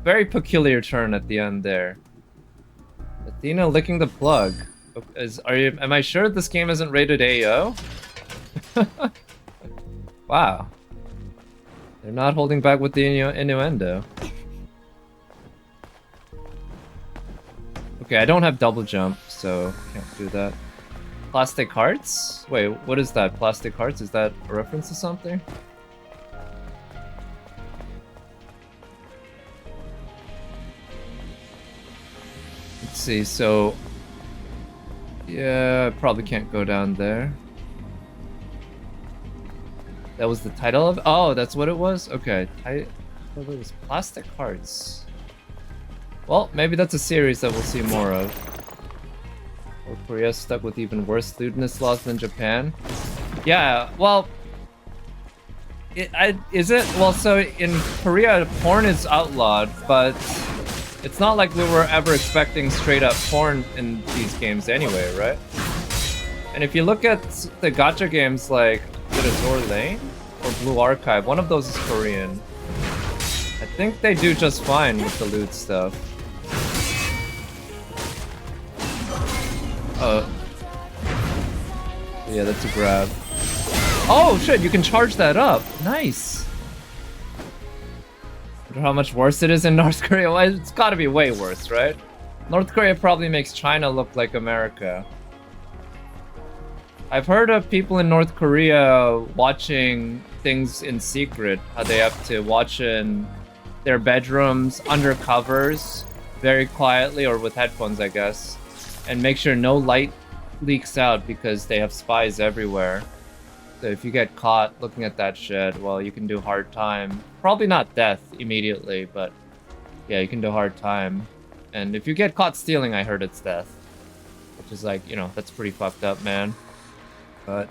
very peculiar turn at the end there. Athena licking the plug. Am I sure this game isn't rated AO? Wow. They're not holding back with the innuendo. Okay, I don't have double jump, so can't do that. Plastic hearts? Wait, what is that? Plastic hearts? Is that a reference to something? Let's see, so... yeah, I probably can't go down there. That was the title of... oh, that's what it was? Okay, it was Plastic Hearts. Well, maybe that's a series that we'll see more of. Or Korea stuck with even worse lewdness laws than Japan. Yeah, well... is it? Well, so in Korea, porn is outlawed, but... it's not like we were ever expecting straight up porn in these games anyway, right? And if you look at the gacha games like Azure Lane or Blue Archive, one of those is Korean. I think they do just fine with the loot stuff. Oh. Yeah, that's a grab. Oh shit, you can charge that up. Nice. Wonder how much worse it is in North Korea. Well, it's gotta be way worse, right? North Korea probably makes China look like America. I've heard of people in North Korea watching things in secret. How they have to watch in their bedrooms, under covers, very quietly, or with headphones, I guess. And make sure no light leaks out because they have spies everywhere. So if you get caught looking at that shit, well, you can do hard time. Probably not death immediately, but yeah, you can do hard time. And if you get caught stealing, I heard it's death. Which is like, you know, that's pretty fucked up, man. But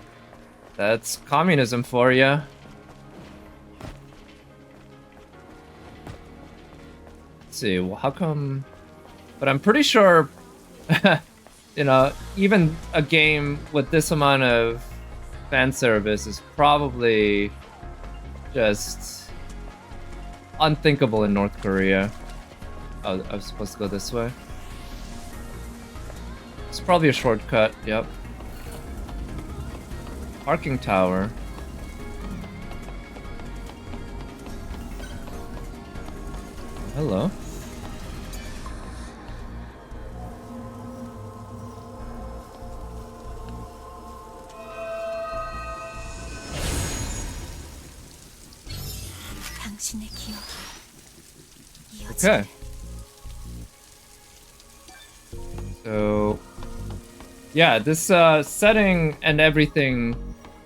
that's communism for you. see. Well, how come? But I'm pretty sure, you know, even a game with this amount of fan service is probably just unthinkable in North Korea. Oh, I was supposed to go this way. It's probably a shortcut. Yep. Parking tower. Hello. 당신의 기억이 Okay. So, yeah, this setting and everything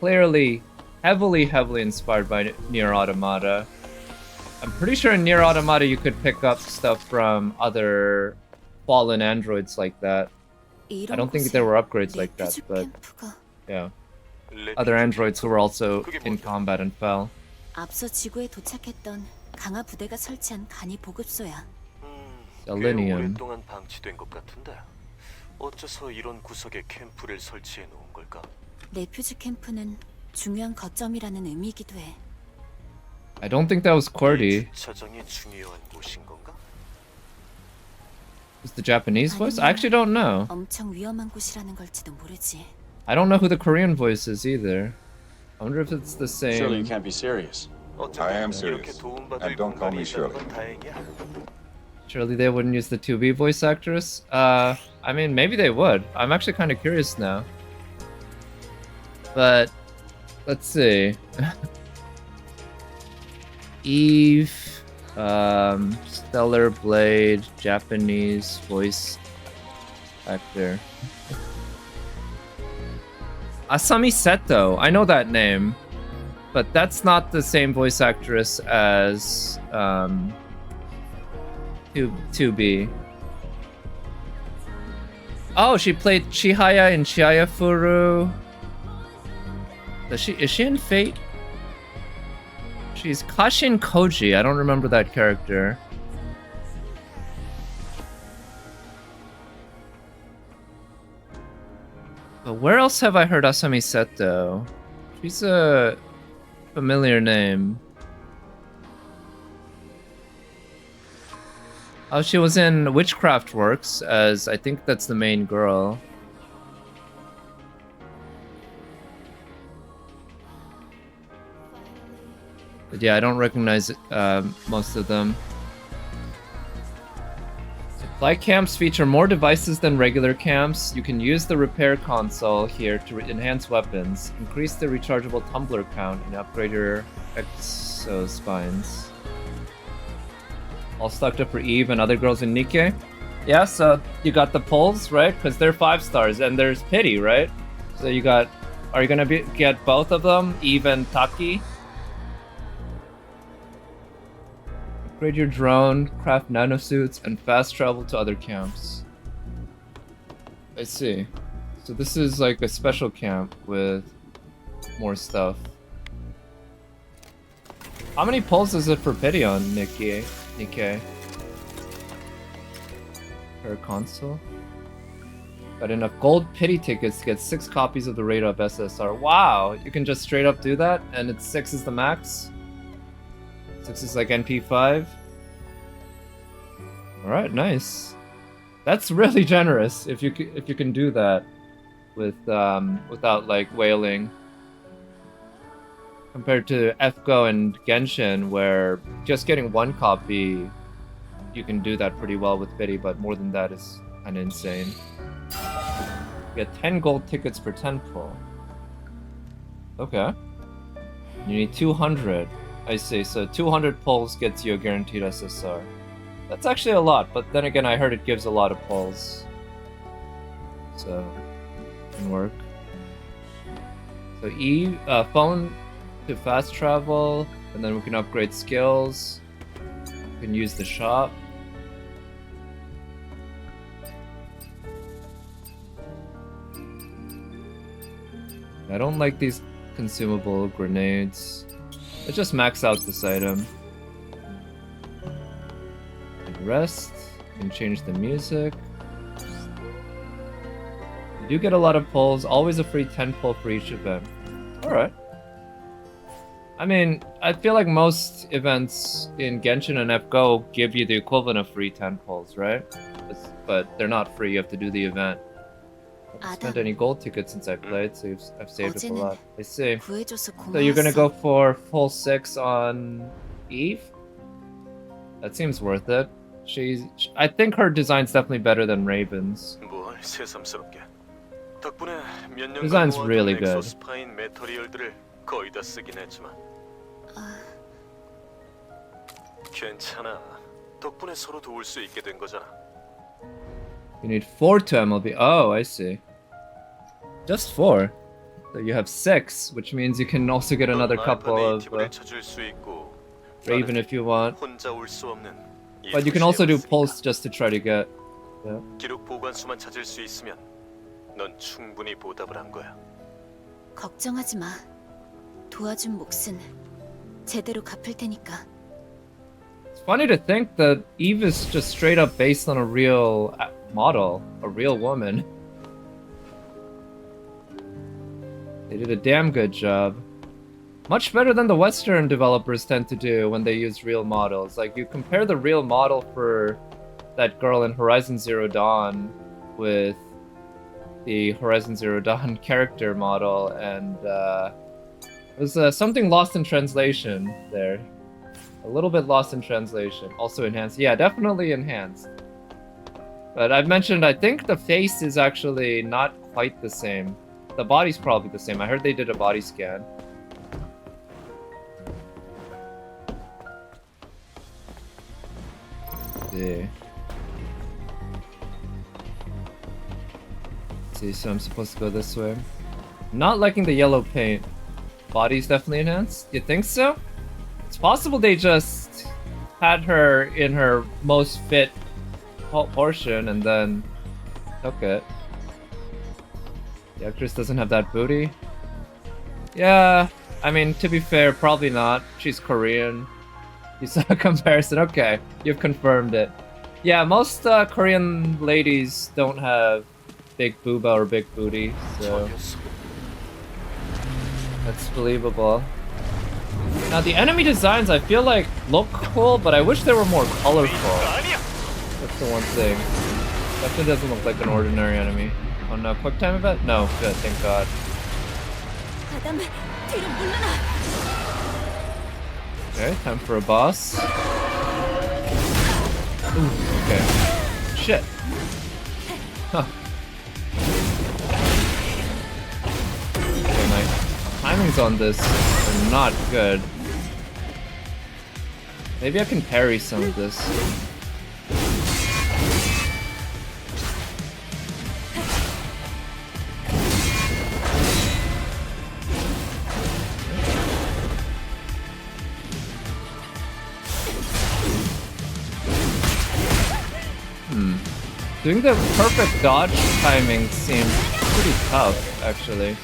clearly heavily inspired by Nier Automata. I'm pretty sure in Nier Automata you could pick up stuff from other fallen androids like that. I don't think there were upgrades like that, but yeah. Other androids who were also in combat and fell. 앞서 지구에 도착했던 강화 부대가 설치한 간이 보급소야. 꽤 Selenium. 오랫동안 방치된 것 같은데 어째서 이런 구석에 캠프를 설치해 놓은 걸까? 레퓨지 캠프는 중요한 거점이라는 의미이기도 해. I don't think that was QWERTY. 주차장이 중요한 곳인 건가? Was the Japanese voice? I actually don't know. 엄청 위험한 곳이라는 걸지도 모르지. I don't know who the Korean voice is either. I wonder if it's the same. Surely you can't be serious. 어쨌든 am 이렇게 serious. 도움받을 And don't call 공간이 me 있다는 Shirley. 건 다행이야. Surely they wouldn't use the 2B voice actress? I mean, maybe they would. I'm actually kind of curious now. But, let's see. Eve, Stellar Blade, Japanese voice actor. Asami Seto, I know that name. But that's not the same voice actress as, 2B. Oh, she played Chihaya in Chihaya Furu. Is she in Fate? She's Kashin Koji. I don't remember that character. But where else have I heard Asami Seto? She's a familiar name. Oh, she was in Witchcraft Works as I think that's the main girl. But yeah, I don't recognize most of them. Supply camps feature more devices than regular camps. You can use the repair console here to enhance weapons, increase the rechargeable tumbler count, and upgrade your exospines. All stocked up for Eve and other girls in Nikkei. Yeah, so you got the pulls, right? Because they're 5 stars, and there's Pity, right? So you got... Are you gonna get both of them, Eve and Tachy? Upgrade your drone, craft nanosuits, and fast travel to other camps. I see. So this is like a special camp with more stuff. How many pulls is it for Pity on Nikkei? Per console? Got enough gold Pity tickets to get 6 copies of the Radar of SSR. Wow! You can just straight up do that, and it's 6 is the max? 6 is like NP5? Alright, nice. That's really generous if you can do that with without like wailing. Compared to FGO and Genshin, where just getting 1 copy, you can do that pretty well with Pity, but more than that is kind of insane. You get 10 gold tickets per 10 pull. Okay. You need 200. I see, so 200 pulls gets you a guaranteed SSR. That's actually a lot, but then again, I heard it gives a lot of pulls. So, it can work. So Eve, phone to fast travel, and then we can upgrade skills. We can use the shop. I don't like these consumable grenades. Let's just max out this item. rest. You can change the music. You do get a lot of pulls. Always a free 10 pull for each event. Alright. I mean, I feel like most events in Genshin and FGO give you the equivalent of free 10 pulls, right? But they're not free, you have to do the event. I haven't spent any gold tickets since I played, so I've saved up a lot. I see. 구해줘서 So you're gonna 고마웠어. go for full 6 on Eve? That seems worth it. I think her design's definitely better than Raven's. 뭘 새삼스럽게. 덕분에 몇 년간 Design's 모아둔 really good. 엑소스파인 메터리얼들을 거의 다 쓰긴 했지만 괜찮아. 덕분에 서로 도울 수 있게 된 거잖아. You need 4 to MLB. Oh, I see. Just 4. So you have 6, which means you can also get another couple of 찾을 수 있고, Raven if you want. 혼자 올 수 없는 이 But you can also do 도시에 pulse 왔으니까. just to try to get. Yeah. 기록 보관소만 찾을 수 있으면 넌 충분히 보답을 한 거야. 걱정하지 마. 도와준 몫은 제대로 갚을 테니까. It's funny to think that Eve is just straight up based on a real model, a real woman. They did a damn good job. Much better than the Western developers tend to do when they use real models. Like, you compare the real model for that girl in Horizon Zero Dawn with the Horizon Zero Dawn character model, and there's something lost in translation there. A little bit lost in translation. Also enhanced. Yeah, definitely enhanced. But I've mentioned, I think the face is actually not quite the same. The body's probably the same. I heard they did a body scan. Yeah. See, so I'm supposed to go this way. Not liking the yellow paint. Body's definitely enhanced? You think so? It's possible they just had her in her most fit portion and then took it. The actress doesn't have that booty. Yeah, I mean, to be fair, probably not. She's Korean. You saw a comparison. Okay, you've confirmed it. Yeah, most Korean ladies don't have big booba or big booty, so that's believable. Now, the enemy designs, I feel like, look cool, but I wish they were more colorful. That's the one thing. Definitely doesn't look like an ordinary enemy. Oh no, quick time event? No, good, thank god. 아담, 뒤로 물러나. Okay, time for a boss. Ooh, okay. Shit. Huh. Okay, my timings on this are not good. Maybe I can parry some of this. Doing the perfect dodge timing seems pretty tough, actually.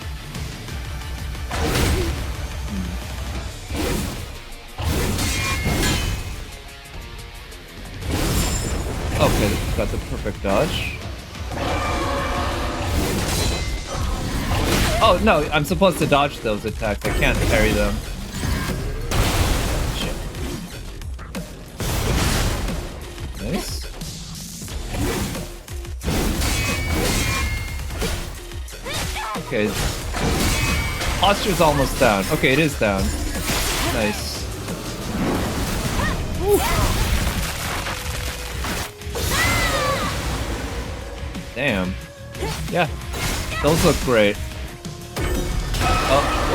Okay, got the perfect dodge. Oh, no, I'm supposed to dodge those attacks. I can't parry them. Shit. Nice. Okay. Posture's almost down. Okay, it is down. Nice. Woo. Damn. Yeah. Those look great.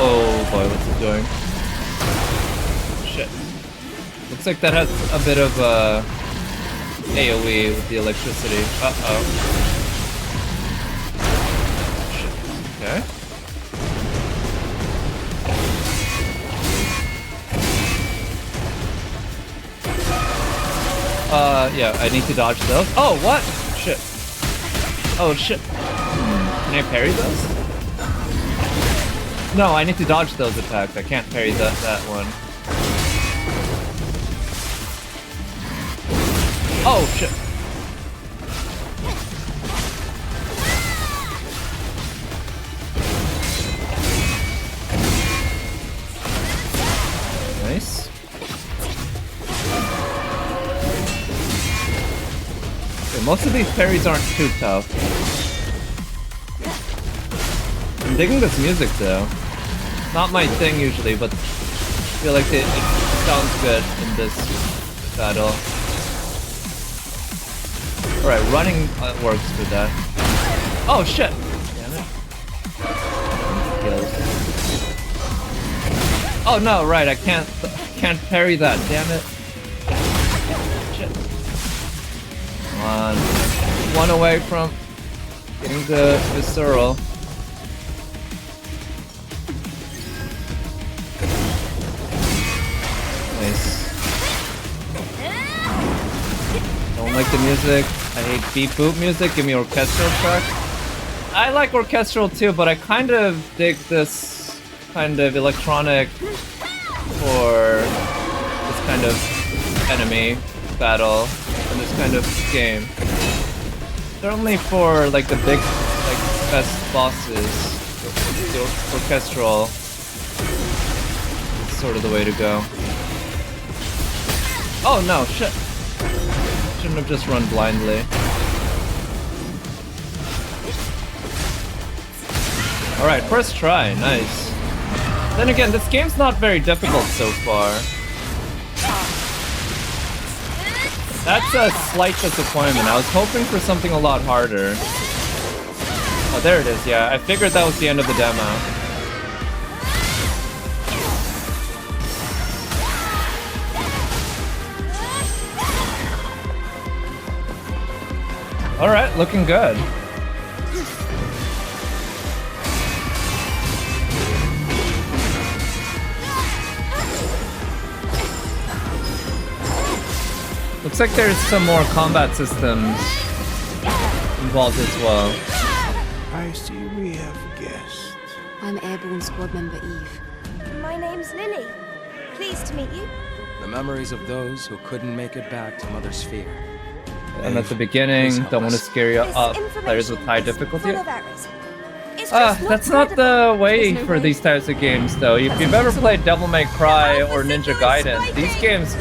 Oh boy, what's it doing? Shit. Looks like that has a bit of AoE with the electricity. Uh-oh. Okay. Yeah, I need to dodge those. Oh, what? Shit. Oh, shit. Can I parry those? No, I need to dodge those attacks. I can't parry that one. Oh shit. Nice. Okay, most of these parries aren't too tough. I'm digging this music though. Not my thing usually, but I feel like it sounds good in this battle. Alright, running works for that. Oh shit! Damn it. Oh no, right, I can't parry that, damn it. Shit. Come on. One away from getting the visceral. Nice. Don't like the music. I hate beat boop music. Give me orchestral track. I like orchestral too, but I kind of dig this kind of electronic for this kind of enemy battle and this kind of game. Certainly for like the big, like best bosses, the orchestral is sort of the way to go. Oh no, shit. Shouldn't have just run blindly. Alright, first try, nice. Then again, this game's not very difficult so far. That's a slight disappointment. I was hoping for something a lot harder. Oh, there it is, yeah. I figured that was the end of the demo. Alright, looking good. Looks like there's some more combat systems involved as well. I see we have guests. I'm Airborne Squad Member Eve. My name's Lily. Pleased to meet you. The memories of those who couldn't make it back to Mother Sphere. And at the beginning, don't want to scare you up players with high difficulty. That's not the way for these types of games though. If you've ever played Devil May Cry or Ninja Gaiden, these games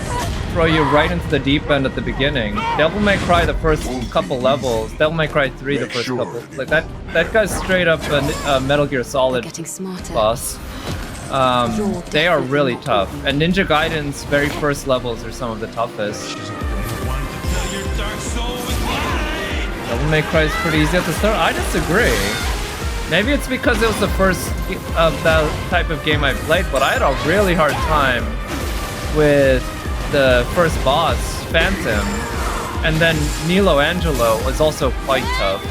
throw you right into the deep end at the beginning. Devil May Cry the first couple levels, Devil May Cry 3 the first couple, like that guy's straight up a Metal Gear Solid boss. They are really tough, and Ninja Gaiden's very first levels are some of the toughest. Devil May Cry is pretty easy at the start. I disagree. Maybe it's because it was the first of that type of game I played, but I had a really hard time with the first boss, Phantom, and then Nilo Angelo was also quite tough.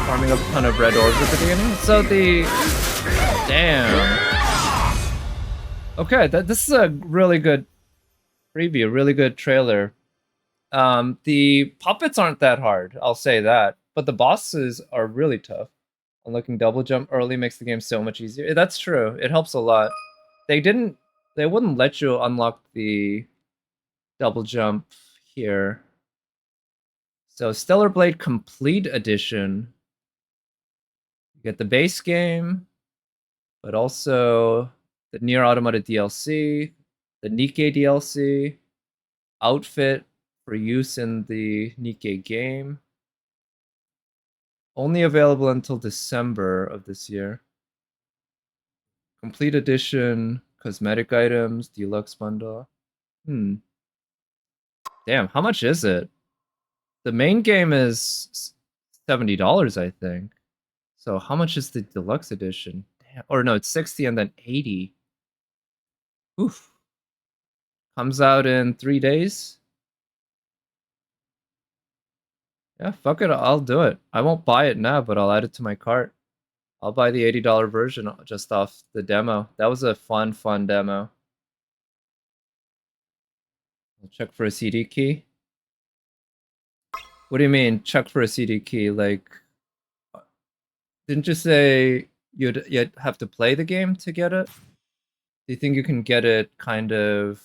Farming a ton of red orbs at the beginning. So damn. Okay, this is a really good preview, really good trailer. The puppets aren't that hard, I'll say that, but the bosses are really tough. Unlocking double jump early makes the game so much easier. That's true. It helps a lot. They wouldn't let you unlock the double jump here. So Stellar Blade Complete Edition. You get the base game, but also the Nier Automata DLC, the Nikke DLC, outfit for use in the Nikke game. Only available until December of this year. Complete edition, cosmetic items, deluxe bundle. Damn, how much is it? The main game is $70, I think. So how much is the deluxe edition? Damn. Or no, it's 60 and then 80. Oof. Comes out in 3 days. Yeah, fuck it, I'll do it. I won't buy it now, but I'll add it to my cart. I'll buy the $80 version just off the demo. That was a fun demo. I'll check for a CD key. What do you mean, check for a CD key? Like, didn't you say you'd have to play the game to get it? Do you think you can get it kind of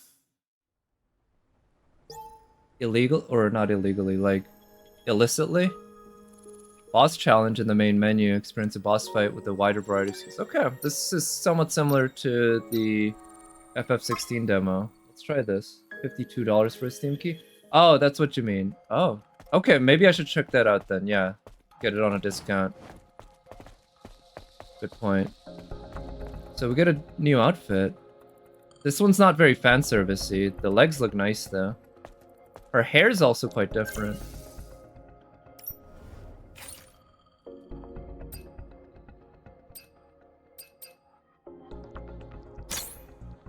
illegal, or not illegally, like illicitly. Boss challenge in the main menu. Experience a boss fight with a wider variety of skills. Okay, this is somewhat similar to the FF16 demo. Let's try this. $52 for a Steam key. Oh, that's what you mean. Oh, okay. Maybe I should check that out then. Yeah, get it on a discount. Good point. So we get a new outfit. This one's not very fan servicey. The legs look nice though. Her hair's also quite different.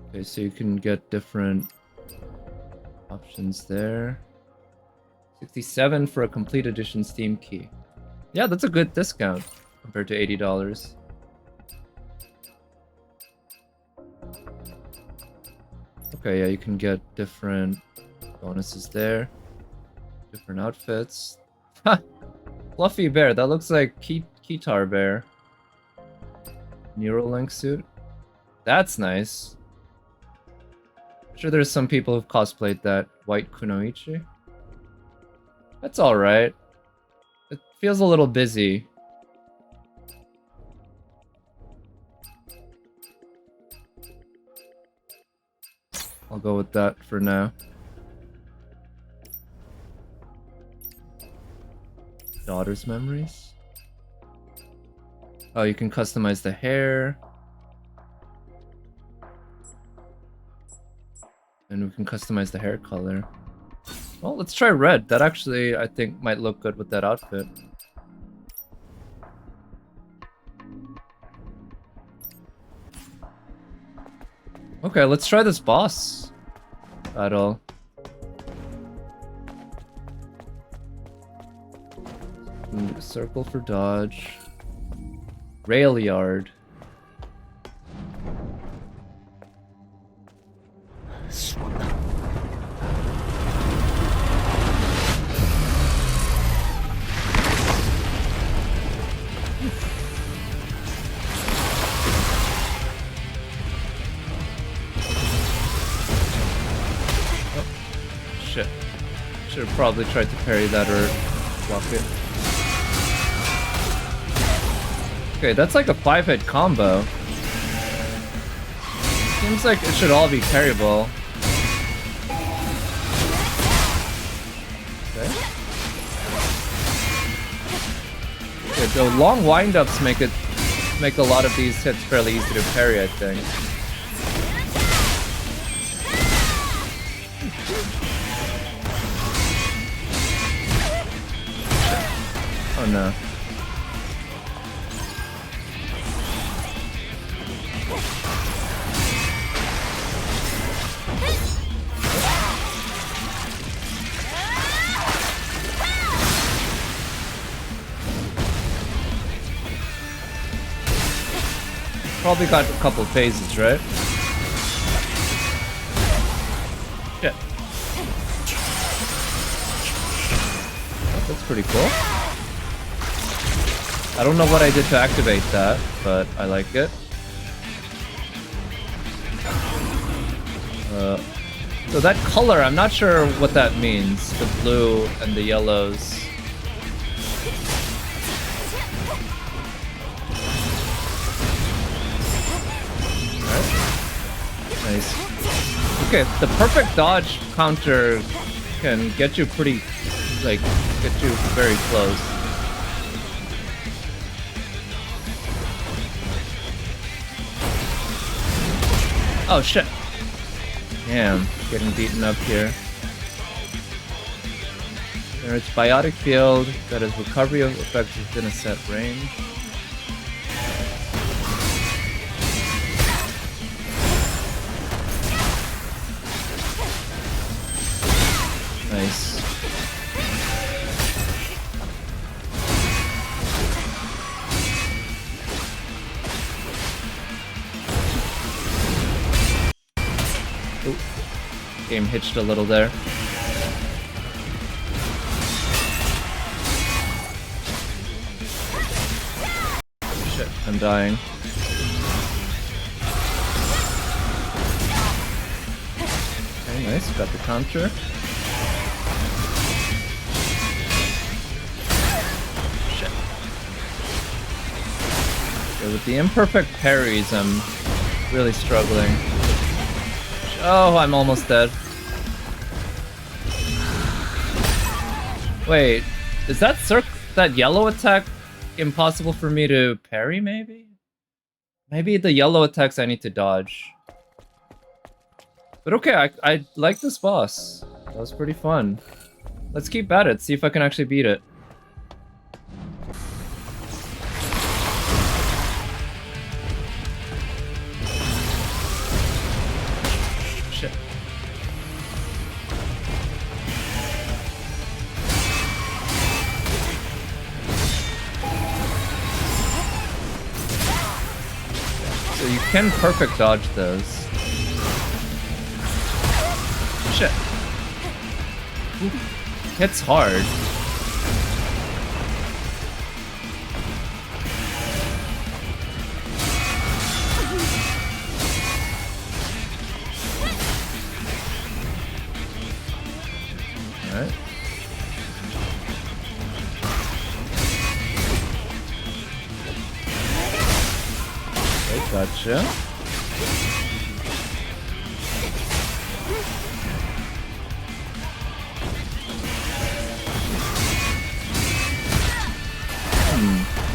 Okay, so you can get different options there. 67 for a complete edition Steam key. Yeah, that's a good discount compared to $80. Okay, yeah, you can get different bonuses there. Different outfits. Ha! Fluffy bear, that looks like Kitar bear. Neuralink suit. That's nice. I'm sure there's some people who've cosplayed that white Kunoichi. That's alright. It feels a little busy. I'll go with that for now. Daughter's memories. Oh, you can customize the hair. And we can customize the hair color. Well, let's try red. That actually, I think, might look good with that outfit. Okay, let's try this boss battle. Circle for dodge. Rail yard. Shit. Should have probably tried to parry that or block it. Okay, that's like a 5-hit combo. Seems like it should all be parryable. Okay, the long wind-ups make a lot of these hits fairly easy to parry, I think. Oh no. Probably got a couple phases, right? Shit. Oh, that's pretty cool. I don't know what I did to activate that, but I like it. So that color, I'm not sure what that means. The blue and the yellows. Nice. Okay, the perfect dodge counter can get you pretty, like, get you very close. Oh shit. Damn, getting beaten up here. There's biotic field that is recovery of effects within a set range. Nice. Ooh. Game hitched a little there. Shit, I'm dying. Okay, nice, got the counter. Yeah, with the imperfect parries, I'm really struggling. Oh, I'm almost dead. Wait, is that yellow attack impossible for me to parry, maybe? Maybe the yellow attacks I need to dodge. But okay, I like this boss. That was pretty fun. Let's keep at it, see if I can actually beat it. Shit. So you can perfect dodge those. Shit. Hits hard. Alright. Okay, gotcha.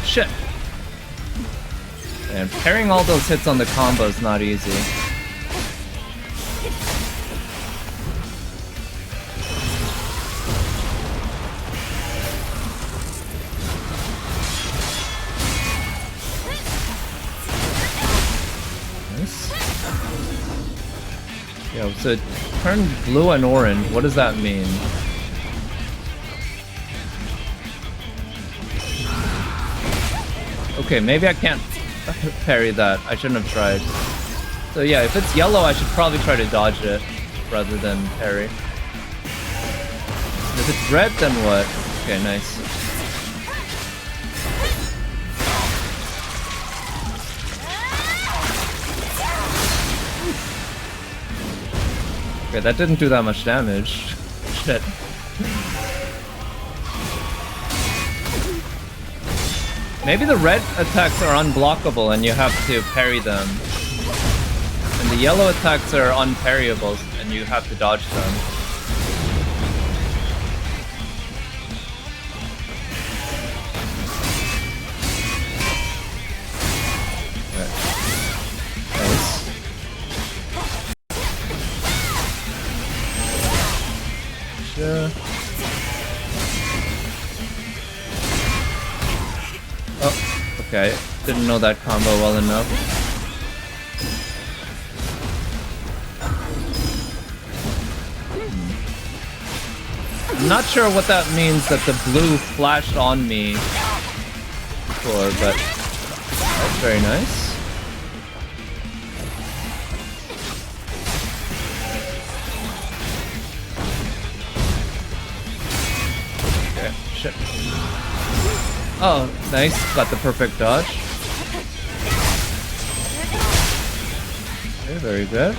Shit. And parrying all those hits on the combo is not easy. Nice. Yeah, so it turned blue and orange. What does that mean? Okay, maybe I can't parry that. I shouldn't have tried. So yeah, if it's yellow, I should probably try to dodge it rather than parry. If it's red, then what? Okay, nice. Okay, that didn't do that much damage. Shit. Maybe the red attacks are unblockable and you have to parry them. And the yellow attacks are unparryable and you have to dodge them. Nice. Sure. Oh, okay. Didn't know that combo well enough. I'm not sure what that means that the blue flashed on me for, but that's very nice. Okay, shit. Oh, nice. Got the perfect dodge. Okay, very good.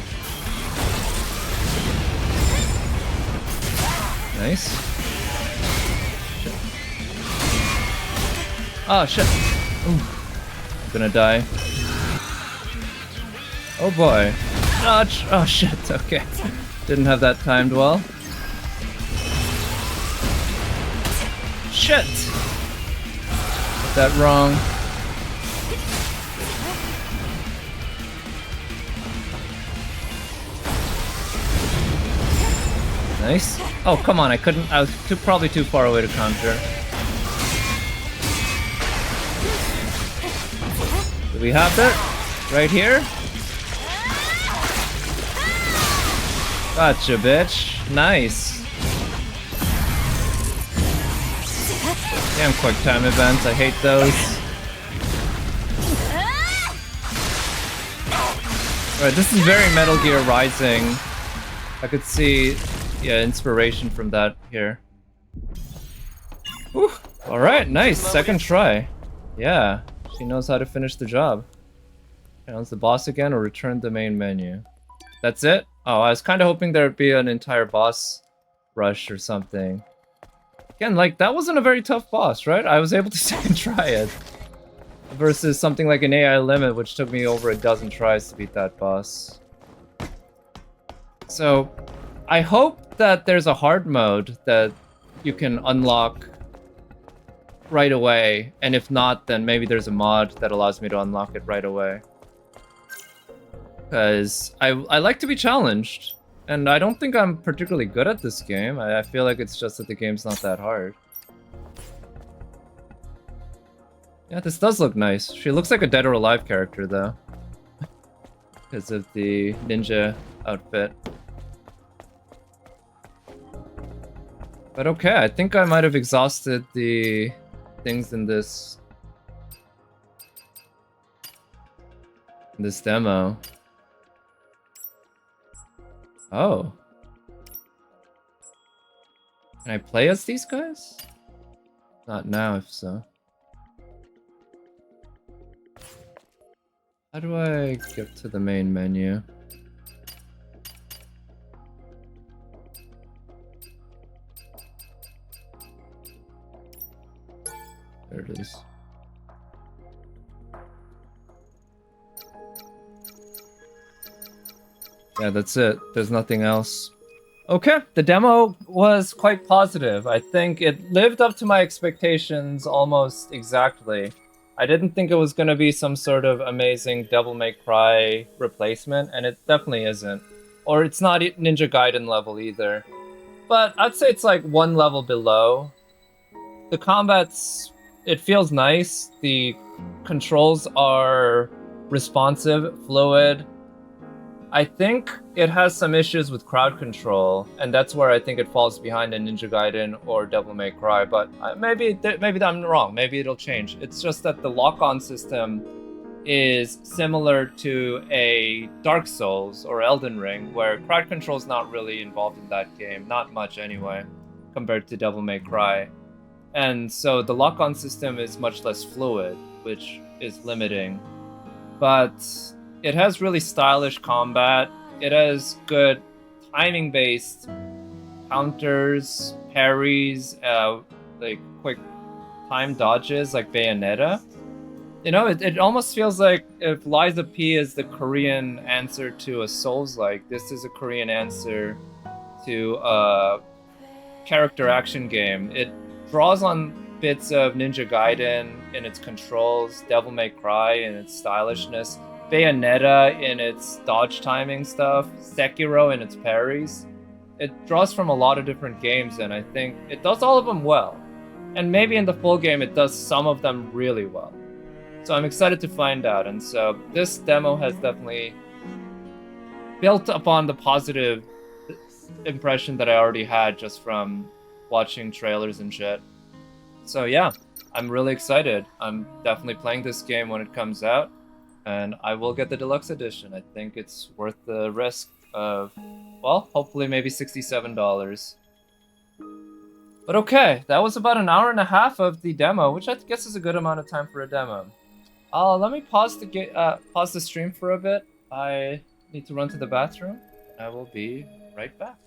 Nice. Shit. Oh, shit. Ooh. I'm gonna die. Oh boy. Dodge! Oh shit, okay. Didn't have that timed well. Shit! Got that wrong. Nice. Oh, come on, I couldn't. I was probably too far away to counter. Do we have it? Right here? Gotcha, bitch. Nice. Damn quick time events, I hate those. Alright, this is very Metal Gear Rising. I could see, yeah, inspiration from that here. Alright, nice, second try. Yeah, she knows how to finish the job. Challenge the boss again or return the main menu. That's it? Oh, I was kind of hoping there'd be an entire boss rush or something. Again, like, that wasn't a very tough boss, right? I was able to second try it. versus something like an AI limit, which took me over a dozen tries to beat that boss. So, I hope that there's a hard mode that you can unlock right away, and if not, then maybe there's a mod that allows me to unlock it right away. Because I like to be challenged, and I don't think I'm particularly good at this game. I feel like it's just that the game's not that hard. Yeah, this does look nice. She looks like a Dead or Alive character, though. Because of the ninja outfit. But okay, I think I might have exhausted the things in this demo. Oh. Can I play as these guys? Not now, if so. How do I get to the main menu? There it is. Yeah, that's it. There's nothing else. Okay, the demo was quite positive. I think it lived up to my expectations almost exactly. I didn't think it was going to be some sort of amazing Devil May Cry replacement, and it definitely isn't. Or it's not Ninja Gaiden level either. But I'd say it's like one level below. The combat's... it feels nice. The controls are responsive, fluid. I think it has some issues with crowd control, and that's where I think it falls behind in Ninja Gaiden or Devil May Cry, but maybe I'm wrong. Maybe it'll change. It's just that the lock-on system is similar to a Dark Souls or Elden Ring, where crowd control is not really involved in that game. Not much anyway, compared to Devil May Cry. And so the lock-on system is much less fluid, which is limiting. But it has really stylish combat. It has good timing-based counters, parries, like quick time dodges, like Bayonetta. You know, it almost feels like if Liza P is the Korean answer to a Souls-like, this is a Korean answer to a character action game. It draws on bits of Ninja Gaiden in its controls, Devil May Cry in its stylishness, Bayonetta in its dodge timing stuff, Sekiro in its parries. It draws from a lot of different games, and I think it does all of them well. And maybe in the full game it does some of them really well. So I'm excited to find out, and so this demo has definitely built upon the positive impression that I already had just from watching trailers and shit. So yeah, I'm really excited. I'm definitely playing this game when it comes out. And I will get the deluxe edition. I think it's worth the risk of, well, hopefully maybe $67. But okay, that was about an hour and a half of the demo, which I guess is a good amount of time for a demo. Let me pause the stream for a bit. I need to run to the bathroom. I will be right back.